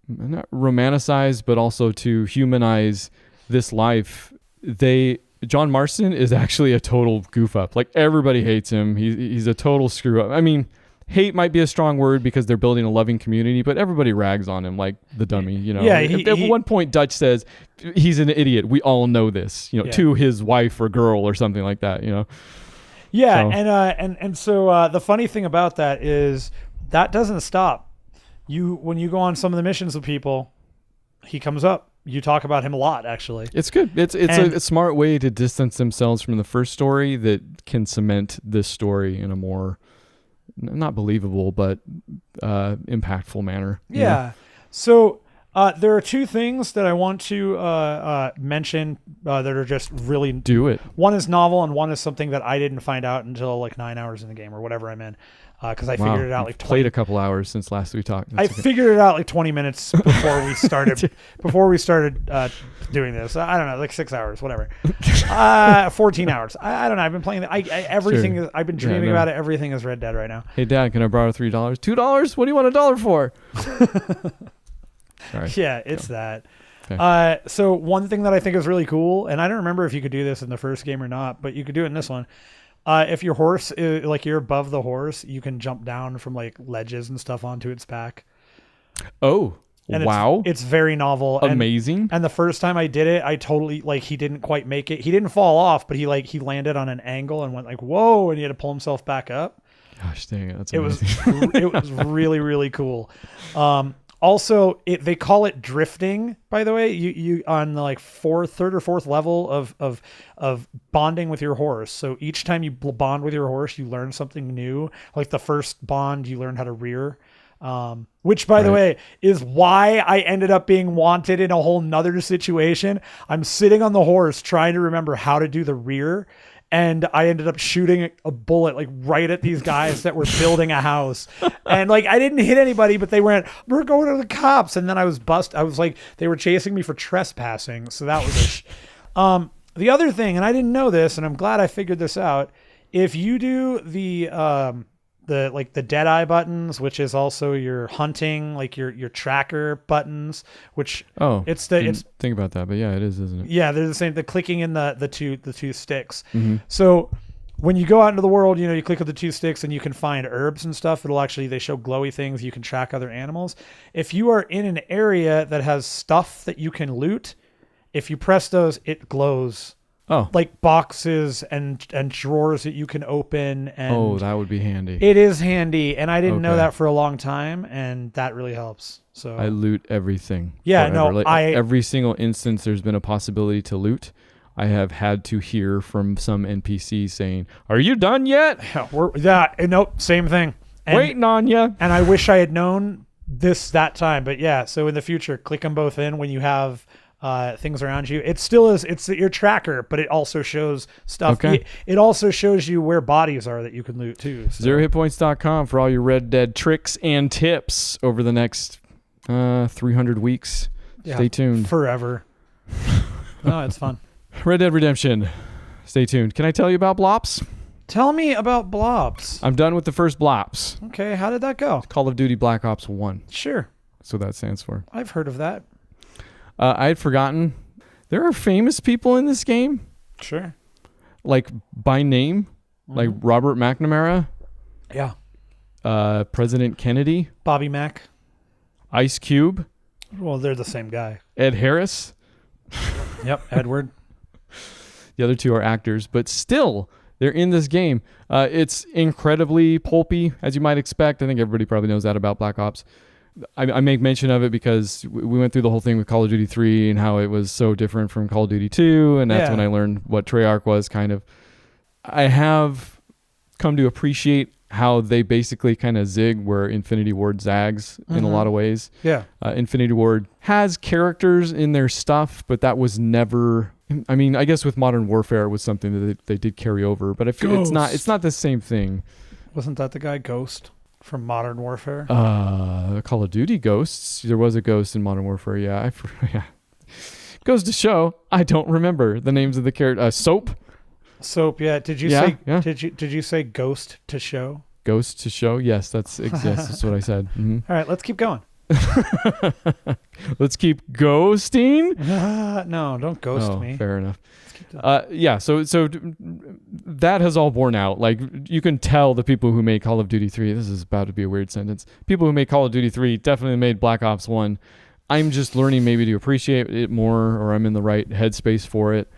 not romanticize, but also to humanize this life, John Marston is actually a total goof up. Like everybody hates him. He's a total screw up. I mean, hate might be a strong word, because they're building a loving community, but everybody rags on him like the dummy, Yeah, at one point Dutch says he's an idiot. We all know this, to his wife or girl or something like that, Yeah, so. So the funny thing about that is that doesn't stop. When you go on some of the missions with people, he comes up. You talk about him a lot, actually. It's good. It's a smart way to distance themselves from the first story that can cement this story in a more, not believable, but impactful manner. Yeah. So there are 2 things that I want to mention that are just really... Do it. One is novel, and one is something that I didn't find out until like 9 hours in the game or whatever I'm in. Because I figured it out like 20... Played a couple hours since last we talked. I figured it out like 20 minutes before we started. Doing this, I don't know, like 6 hours, whatever. 14 hours. I don't know. I've been playing. Everything. Sure. I've been dreaming about it. Everything is Red Dead right now. Hey, Dad, can I borrow $3? $2? What do you want $1 for? Sorry. Yeah, it's that. Okay. So one thing that I think is really cool, and I don't remember if you could do this in the first game or not, but you could do it in this one. If your horse, like you're above the horse, you can jump down from like ledges and stuff onto its back. Oh, and wow. It's very novel. Amazing. And the first time I did it, I totally, like, he didn't quite make it. He didn't fall off, but he landed on an angle and went like, whoa, and he had to pull himself back up. Gosh dang it. That's amazing. It was really, really cool. Also, they call it drifting, by the way. You on the like third or fourth level of bonding with your horse. So each time you bond with your horse, you learn something new. Like the first bond, you learn how to rear. Which, by the way, is why I ended up being wanted in a whole nother situation. I'm sitting on the horse trying to remember how to do the rear. And I ended up shooting a bullet like right at these guys that were building a house. And like, I didn't hit anybody, but they went, we're going to the cops. And then I was busted. I was like, they were chasing me for trespassing. So that was the other thing. And I didn't know this, and I'm glad I figured this out. If you do the the Deadeye buttons, which is also your hunting, like your tracker buttons, which it's think about that, but yeah, it is, isn't it? Yeah, they're the same. The clicking in the two sticks. Mm-hmm. So when you go out into the world, you click with the two sticks and you can find herbs and stuff. They show glowy things. You can track other animals. If you are in an area that has stuff that you can loot, if you press those, it glows. Oh, like boxes and drawers that you can open. And that would be handy. It is handy, and I didn't know that for a long time, and that really helps. So I loot everything. Yeah, forever. Every single instance there's been a possibility to loot, I have had to hear from some NPC saying, "Are you done yet?" Nope, same thing. Waiting on you. And I wish I had known that time, but yeah. So in the future, click them both in when you have things around you. It still is. It's your tracker, but it also shows stuff. Okay. It also shows you where bodies are that you can loot too. So. 0HITPOINTS.com for all your Red Dead tricks and tips over the next 300 weeks. Yeah, Stay tuned. Forever. No, it's fun. Red Dead Redemption. Stay tuned. Can I tell you about Blops? Tell me about Blobs. I'm done with the first Blops. Okay, how did that go? Call of Duty Black Ops 1. Sure. That's what that stands for. I've heard of that. I had forgotten. There are famous people in this game. Sure. Like by name. Like Robert McNamara. Yeah. President Kennedy. Bobby Mack. Ice Cube. Well, they're the same guy. Ed Harris. Yep, Edward. The other two are actors, but still, they're in this game. It's incredibly pulpy, as you might expect. I think everybody probably knows that about Black Ops. I make mention of it because we went through the whole thing with Call of Duty 3 and how it was so different from Call of Duty 2, and that's when I learned what Treyarch was, kind of. I have come to appreciate how they basically kind of zig where Infinity Ward zags in a lot of ways. Yeah. Infinity Ward has characters in their stuff, but that was never... I mean, I guess with Modern Warfare it was something that they did carry over, but I feel it's not the same thing. Wasn't that the guy Ghost from Modern Warfare? Call of Duty Ghosts. There was a Ghost in Modern Warfare. Yeah, goes to show I don't remember the names of the character. Soap. Soap. Yeah. Did you say? Yeah. Did you say Ghost to show? Ghost to show. Yes, that's what I said. Mm-hmm. All right, let's keep going. Let's keep ghosting. No, don't ghost me. Fair enough. So that has all borne out. Like, you can tell the people who made Call of Duty 3, this is about to be a weird sentence, people who made Call of Duty 3 definitely made Black Ops 1. I'm just learning maybe to appreciate it more, or I'm in the right headspace for it.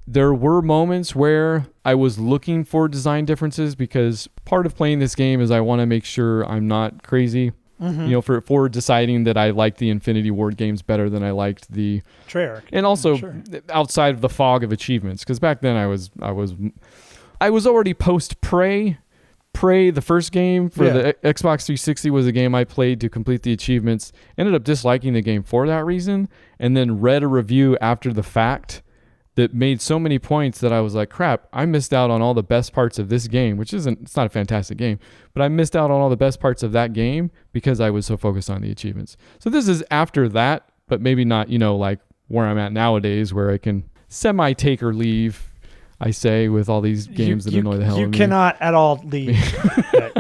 There were moments where I was looking for design differences, because part of playing this game is I want to make sure I'm not crazy. Mm-hmm. For deciding that I liked the Infinity Ward games better than I liked the Treyarch, and also outside of the fog of achievements, because back then I was already post Prey, the first game for the Xbox 360 was a game I played to complete the achievements. Ended up disliking the game for that reason, and then read a review after the fact that made so many points that I was like, crap, I missed out on all the best parts of this game, it's not a fantastic game, but I missed out on all the best parts of that game because I was so focused on the achievements. So this is after that, but maybe not, like where I'm at nowadays, where I can semi-take or leave, I say, with all these games that annoy the hell out of me. You cannot at all leave.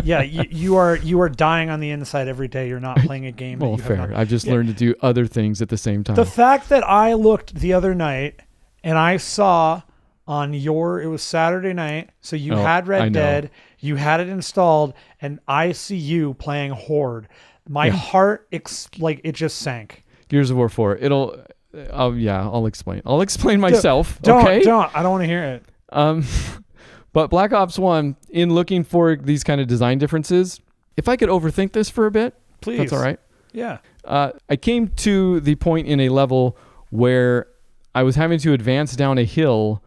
You are dying on the inside every day. You're not playing a game. Well, fair. I've just learned to do other things at the same time. The fact that I looked the other night and I saw it was Saturday night, so you had Red Dead, you had it installed, and I see you playing Horde. My heart, it just sank. Gears of War 4. I'll explain. I'll explain myself. Don't. I don't want to hear it. But Black Ops 1, in looking for these kind of design differences, if I could overthink this for a bit, please. That's all right. Yeah. I came to the point in a level where I was having to advance down a hill,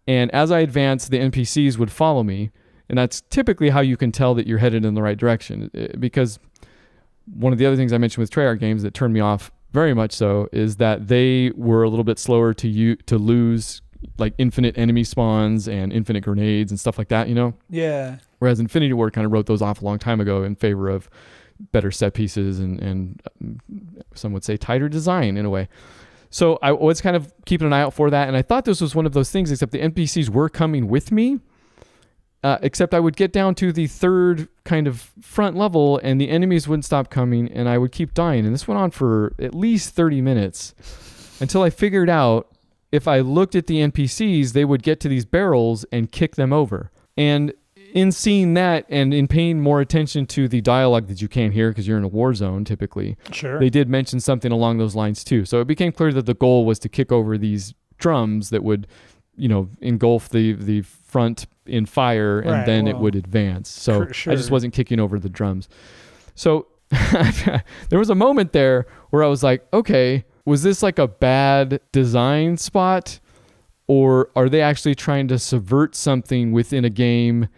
and as I advanced, the NPCs would follow me, and that's typically how you can tell that you're headed in the right direction, because one of the other things I mentioned with Treyarch games that turned me off very much so is that they were a little bit slower to lose like infinite enemy spawns and infinite grenades and stuff like that, Yeah. Whereas Infinity Ward kind of wrote those off a long time ago in favor of better set pieces and some would say tighter design in a way. So I was kind of keeping an eye out for that, and I thought this was one of those things, except the NPCs were coming with me, except I would get down to the third kind of front level and the enemies wouldn't stop coming and I would keep dying. And this went on for at least 30 minutes until I figured out if I looked at the NPCs, they would get to these barrels and kick them over. And in seeing that and in paying more attention to the dialogue that you can't hear because you're in a war zone typically, Sure. they did mention something along those lines too. So it became clear that the goal was to kick over these drums that would, engulf the front in fire and then it would advance. So sure. I just wasn't kicking over the drums. So there was a moment there where I was like, okay, was this like a bad design spot or are they actually trying to subvert something within a game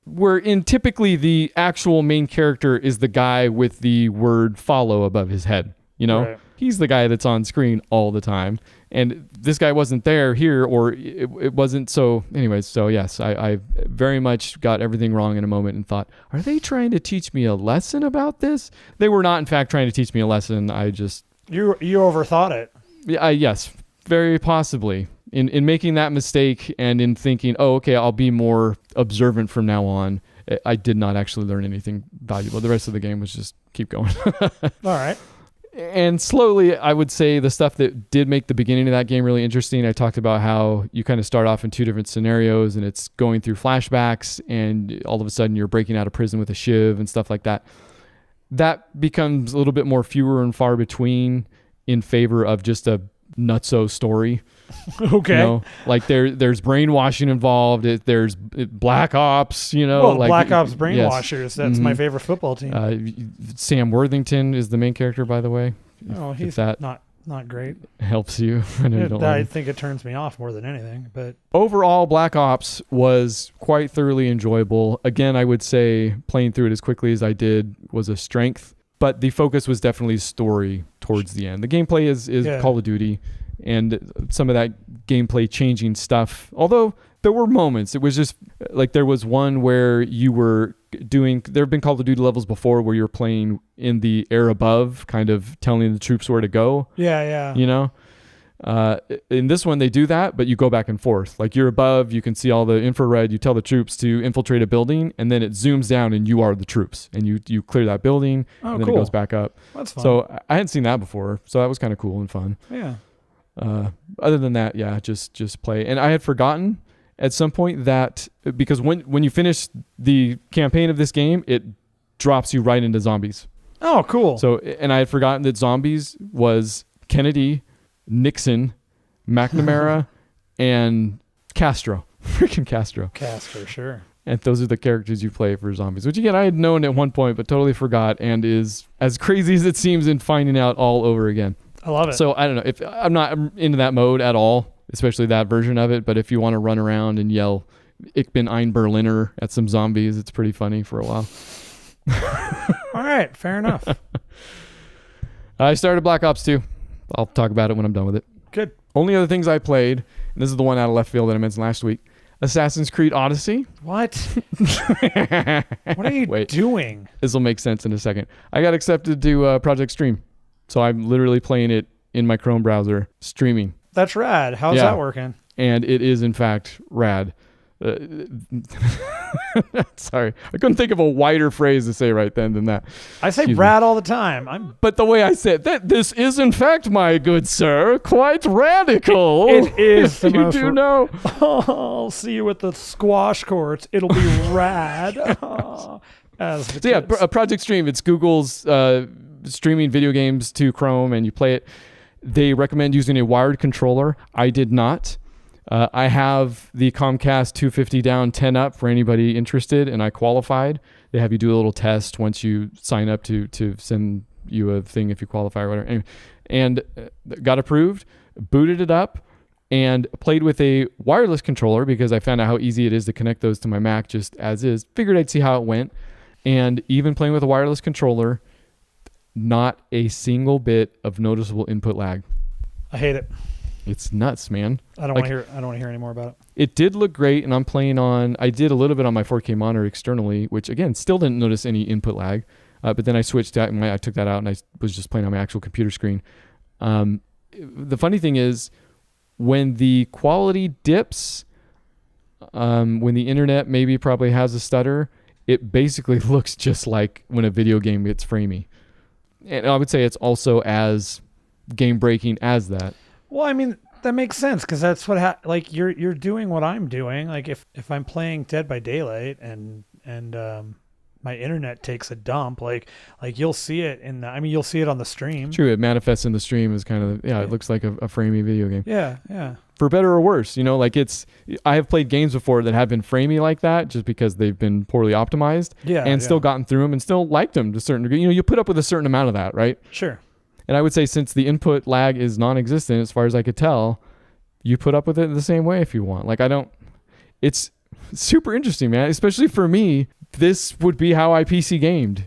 where typically the actual main character is the guy with the word follow above his head, Right. He's the guy that's on screen all the time. And this guy wasn't there here, or it wasn't. So anyways, so yes, I very much got everything wrong in a moment and thought, are they trying to teach me a lesson about this? They were not, in fact, trying to teach me a lesson. I just... You overthought it. Yeah, yes, very possibly. In making that mistake and in thinking, oh, okay, I'll be more observant from now on, I did not actually learn anything valuable. The rest of the game was just keep going. All right. And slowly, I would say the stuff that did make the beginning of that game really interesting, I talked about how you kind of start off in two different scenarios and it's going through flashbacks and all of a sudden you're breaking out of prison with a shiv and stuff like that. That becomes a little bit more fewer and far between in favor of just a nutso story. Okay. Like there's brainwashing involved. There's Black Ops, Black Ops brainwashers. Yes. That's my favorite football team. Sam Worthington is the main character, by the way. He's that not great. Helps you. I think it turns me off more than anything. But overall, Black Ops was quite thoroughly enjoyable. Again, I would say playing through it as quickly as I did was a strength, but the focus was definitely story towards the end. The gameplay is Call of Duty. And some of that gameplay changing stuff, although there were moments, it was just like there was one where you were there have been Call of Duty levels before where you're playing in the air above, kind of telling the troops where to go. Yeah. In this one, they do that, but you go back and forth. Like you're above, you can see all the infrared, you tell the troops to infiltrate a building, and then it zooms down and you are the troops. And you clear that building, and then cool. it goes back up. That's fun. So I hadn't seen that before, so that was kind of cool and fun. Yeah. Other than that, yeah, just play. And I had forgotten at some point that because when you finish the campaign of this game, it drops you right into zombies. Oh, cool. So, and I had forgotten that zombies was Kennedy, Nixon, McNamara, and Castro. Freaking Castro. Castro, sure. And those are the characters you play for zombies, which again, I had known at one point, but totally forgot and is as crazy as it seems in finding out all over again. I love it. So I don't know if I'm not into that mode at all, especially that version of it. But if you want to run around and yell "Ich bin ein Berliner" at some zombies, it's pretty funny for a while. All right, fair enough. I started Black Ops 2. I'll talk about it when I'm done with it. Good. Only other things I played, and this is the one out of left field that I mentioned last week. Assassin's Creed Odyssey. What? What are you doing? This will make sense in a second. I got accepted to Project Stream. So I'm literally playing it in my Chrome browser, streaming. That's rad. How's that working? And it is, in fact, rad. Sorry. I couldn't think of a wider phrase to say right then than that. I say rad all the time. But the way I said that, this is, in fact, my good sir, quite radical. It is the you most... do know. Oh, I'll see you at the squash courts. It'll be rad. Project Stream, it's Google's... streaming video games to Chrome and you play it. They recommend using a wired controller. I did not. I have the Comcast 250 down 10 up for anybody interested, and I qualified. They have you do a little test once you sign up to send you a thing if you qualify or whatever. And got approved, booted it up, and played with a wireless controller because I found out how easy it is to connect those to my Mac just as is. Figured I'd see how it went. And even playing with a wireless controller, not a single bit of noticeable input lag. I hate it. It's nuts, man. I don't want to hear any more about it. It did look great, and I'm playing on... I did a little bit on my 4K monitor externally, which, again, still didn't notice any input lag. But then I switched that, and I took that out, and I was just playing on my actual computer screen. The funny thing is, when the quality dips, when the internet maybe probably has a stutter, it basically looks just like when a video game gets framey. And I would say it's also as game breaking as that. Well, I mean, that makes sense because that's what like you're doing what I'm doing. Like if I'm playing Dead by Daylight and my internet takes a dump, like you'll see it you'll see it on the stream. True, it manifests in the stream as kind of it looks like a framey video game. Yeah. For better or worse, like I have played games before that have been framey like that just because they've been poorly optimized. And still gotten through them and still liked them to a certain degree. You put up with a certain amount of that, right? Sure. And I would say since the input lag is non-existent, as far as I could tell, you put up with it the same way if you want. It's super interesting, man. Especially for me, this would be how I PC gamed,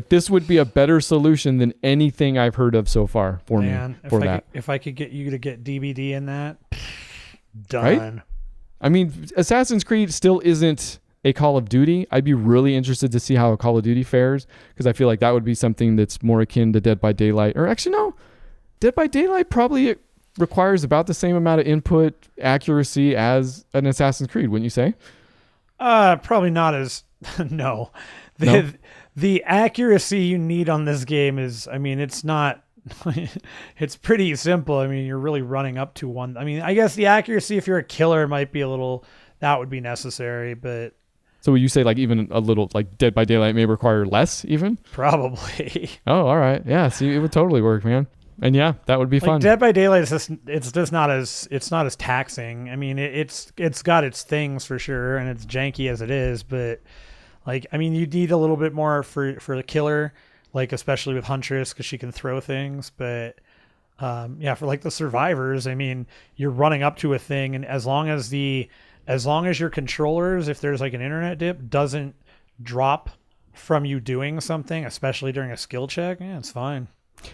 this would be a better solution than anything I've heard of so far for me. If I could get you to get DBD in that, done. Right? I mean, Assassin's Creed still isn't a Call of Duty. I'd be really interested to see how a Call of Duty fares because I feel like that would be something that's more akin to Dead by Daylight. Or actually, no. Dead by Daylight probably requires about the same amount of input accuracy as an Assassin's Creed, wouldn't you say? Probably not as... No. The accuracy you need on this game is, it's not... it's pretty simple. You're really running up to one. I guess the accuracy, if you're a killer, might be a little... That would be necessary, but... So would you say even a little Dead by Daylight may require less even? Probably. Oh, all right. Yeah, see, it would totally work, man. And yeah, that would be fun. Dead by Daylight is just not as taxing. It's got its things for sure, and it's janky as it is, but you need a little bit more for the killer, especially with Huntress because she can throw things, but for the survivors, you're running up to a thing, and as long as your controllers, if there's an internet dip, doesn't drop from you doing something, especially during a skill check, it's fine.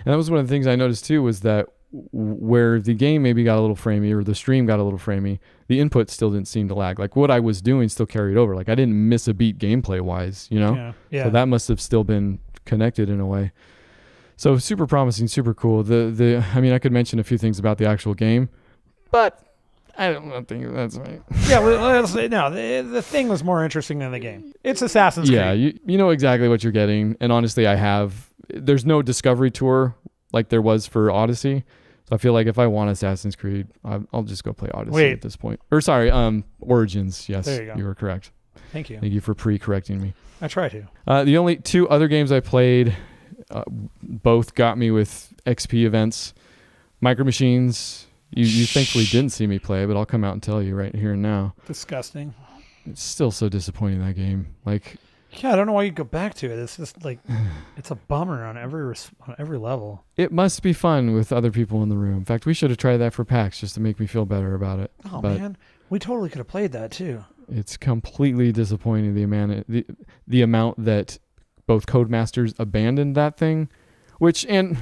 And that was one of the things I noticed too, was that where the game maybe got a little framey or the stream got a little framey, the input still didn't seem to lag. What I was doing still carried over. I didn't miss a beat gameplay wise, Yeah. So that must have still been connected in a way. So super promising, super cool. I could mention a few things about the actual game, but I don't think that's right. Yeah, the thing was more interesting than the game. It's Assassin's Creed. Yeah, you know exactly what you're getting. And honestly, there's no discovery tour like there was for Odyssey. So I feel like if I want Assassin's Creed, I'll just go play Odyssey at this point. Or sorry, Origins. Yes, there you go. You were correct. Thank you. Thank you for pre-correcting me. I try to. The only two other games I played, both got me with XP events. Micro Machines, you thankfully didn't see me play, but I'll come out and tell you right here and now. Disgusting. It's still so disappointing, that game. Yeah, I don't know why you go back to it. It's just it's a bummer on every level. It must be fun with other people in the room. In fact, we should have tried that for PAX just to make me feel better about it. Oh, man. We totally could have played that too. It's completely disappointing the amount that both Codemasters abandoned that thing, and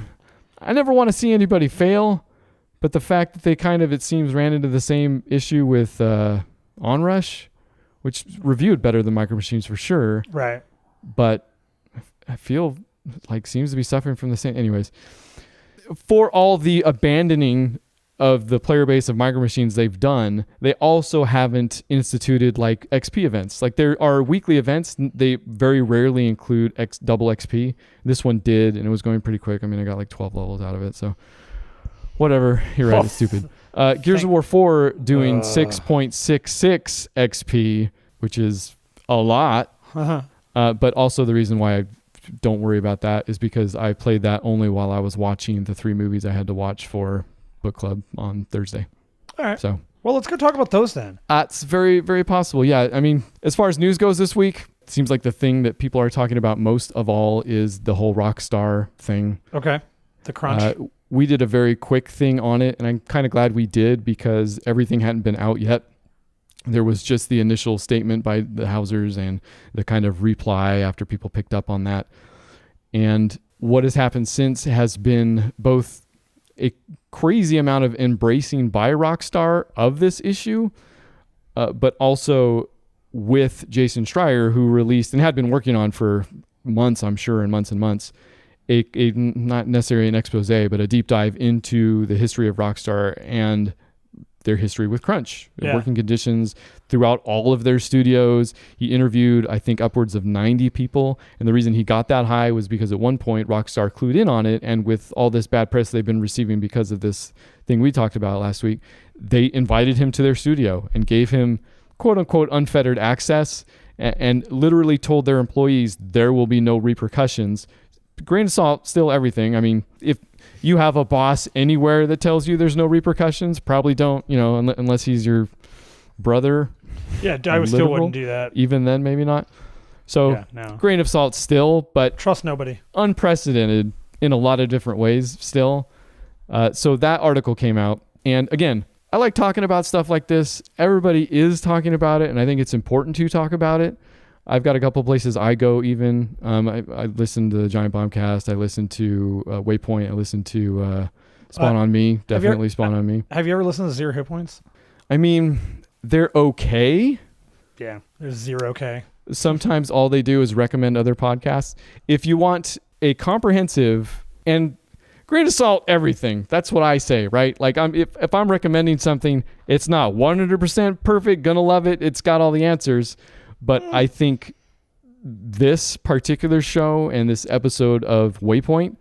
I never want to see anybody fail, but the fact that they it seems ran into the same issue with Onrush, which reviewed better than Micro Machines for sure. Right. But I feel seems to be suffering from the same. Anyways, for all the abandoning of the player base of Micro Machines they've done, they also haven't instituted XP events. There are weekly events. They very rarely include double XP. This one did, and it was going pretty quick. I got 12 levels out of it. So whatever. You're right. It's stupid. Gears of War 4 doing 6.66 XP, which is a lot. But also the reason why I don't worry about that is because I played that only while I was watching the 3 movies I had to watch for book club on Thursday. All right. So, well, let's go talk about those then. It's very, very possible. Yeah. As far as news goes this week, it seems like the thing that people are talking about most of all is the whole Rockstar thing. Okay. The crunch. We did a very quick thing on it, and I'm kind of glad we did because everything hadn't been out yet. There was just the initial statement by the Housers and the kind of reply after people picked up on that. And what has happened since has been both a crazy amount of embracing by Rockstar of this issue, but also with Jason Schreier, who released and had been working on for months, I'm sure, and months, a not necessarily an expose, but a deep dive into the history of Rockstar and their history with crunch, Yeah. working conditions throughout all of their studios. He interviewed, I think, upwards of 90 people. And the reason he got that high was because at one point Rockstar clued in on it. And with all this bad press they've been receiving because of this thing we talked about last week, they invited him to their studio and gave him quote unquote unfettered access and literally told their employees there will be no repercussions. Grain of salt, still everything. I mean, if you have a boss anywhere that tells you there's no repercussions, probably don't, unless he's your brother. Yeah, I still wouldn't do that. Even then, maybe not. So, Yeah, no. grain of salt still, but Trust nobody. unprecedented in a lot of different ways still. So that article came out. And again, I like talking about stuff like this. Everybody is talking about it, and I think it's important to talk about it. I've got a couple places I go even. I listen to the Giant Bombcast. I listen to Waypoint. I listen to Spawn on Me. Definitely Spawn on Me. Have you ever listened to Zero Hit Points? I mean, they're okay. Yeah, there's 0K. Sometimes all they do is recommend other podcasts. If you want a comprehensive and grain of salt everything, that's what I say, right? Like if I'm recommending something, it's not 100% perfect, gonna love it, it's got all the answers, but I think this particular show and this episode of Waypoint,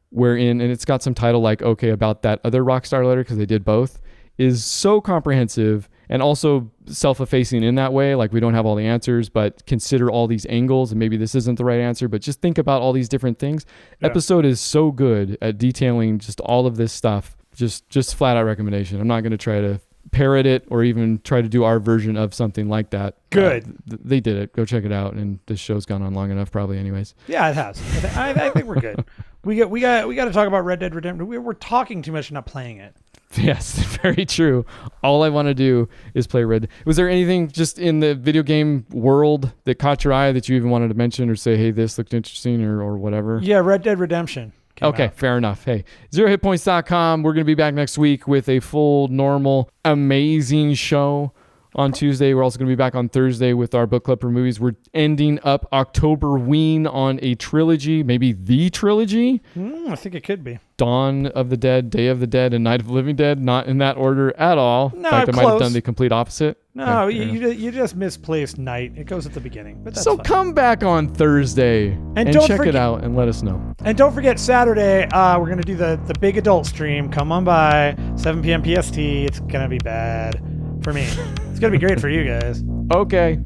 wherein, and it's got some title like, okay, about that other Rockstar letter, because they did both, is so comprehensive and also self-effacing in that way. Like, we don't have all the answers, but consider all these angles, and maybe this isn't the right answer, but just think about all these different things. Yeah. Episode is so good at detailing just all of this stuff. Just flat out recommendation. I'm not going to try to parrot it or even try to do our version of something like that. Good. They did it. Go check it out. And this show's gone on long enough probably anyways. Yeah, it has. I think we're good. We got to talk about Red Dead Redemption. We're talking too much and not playing it. Yes, very true. All I want to do is play Red. Was there anything just in the video game world that caught your eye that you even wanted to mention or say, hey, this looked interesting or whatever? Yeah, Red Dead Redemption. Okay, fair enough. Hey, 0HITPoints.com. We're going to be back next week with a full, normal, amazing show on Tuesday. We're also going to be back on Thursday with our book club for movies. We're ending up Octoberween on a trilogy, maybe the trilogy. I think it could be. Dawn of the Dead, Day of the Dead, and Night of the Living Dead. Not in that order at all. No, in fact, I might have done the complete opposite. No, okay, you just misplaced Night. It goes at the beginning. But that's so fine. Come back on Thursday and check it out and let us know. And don't forget Saturday, we're going to do the big adult stream. Come on by, 7 p.m. PST. It's going to be bad for me. It's going to be great for you guys. Okay.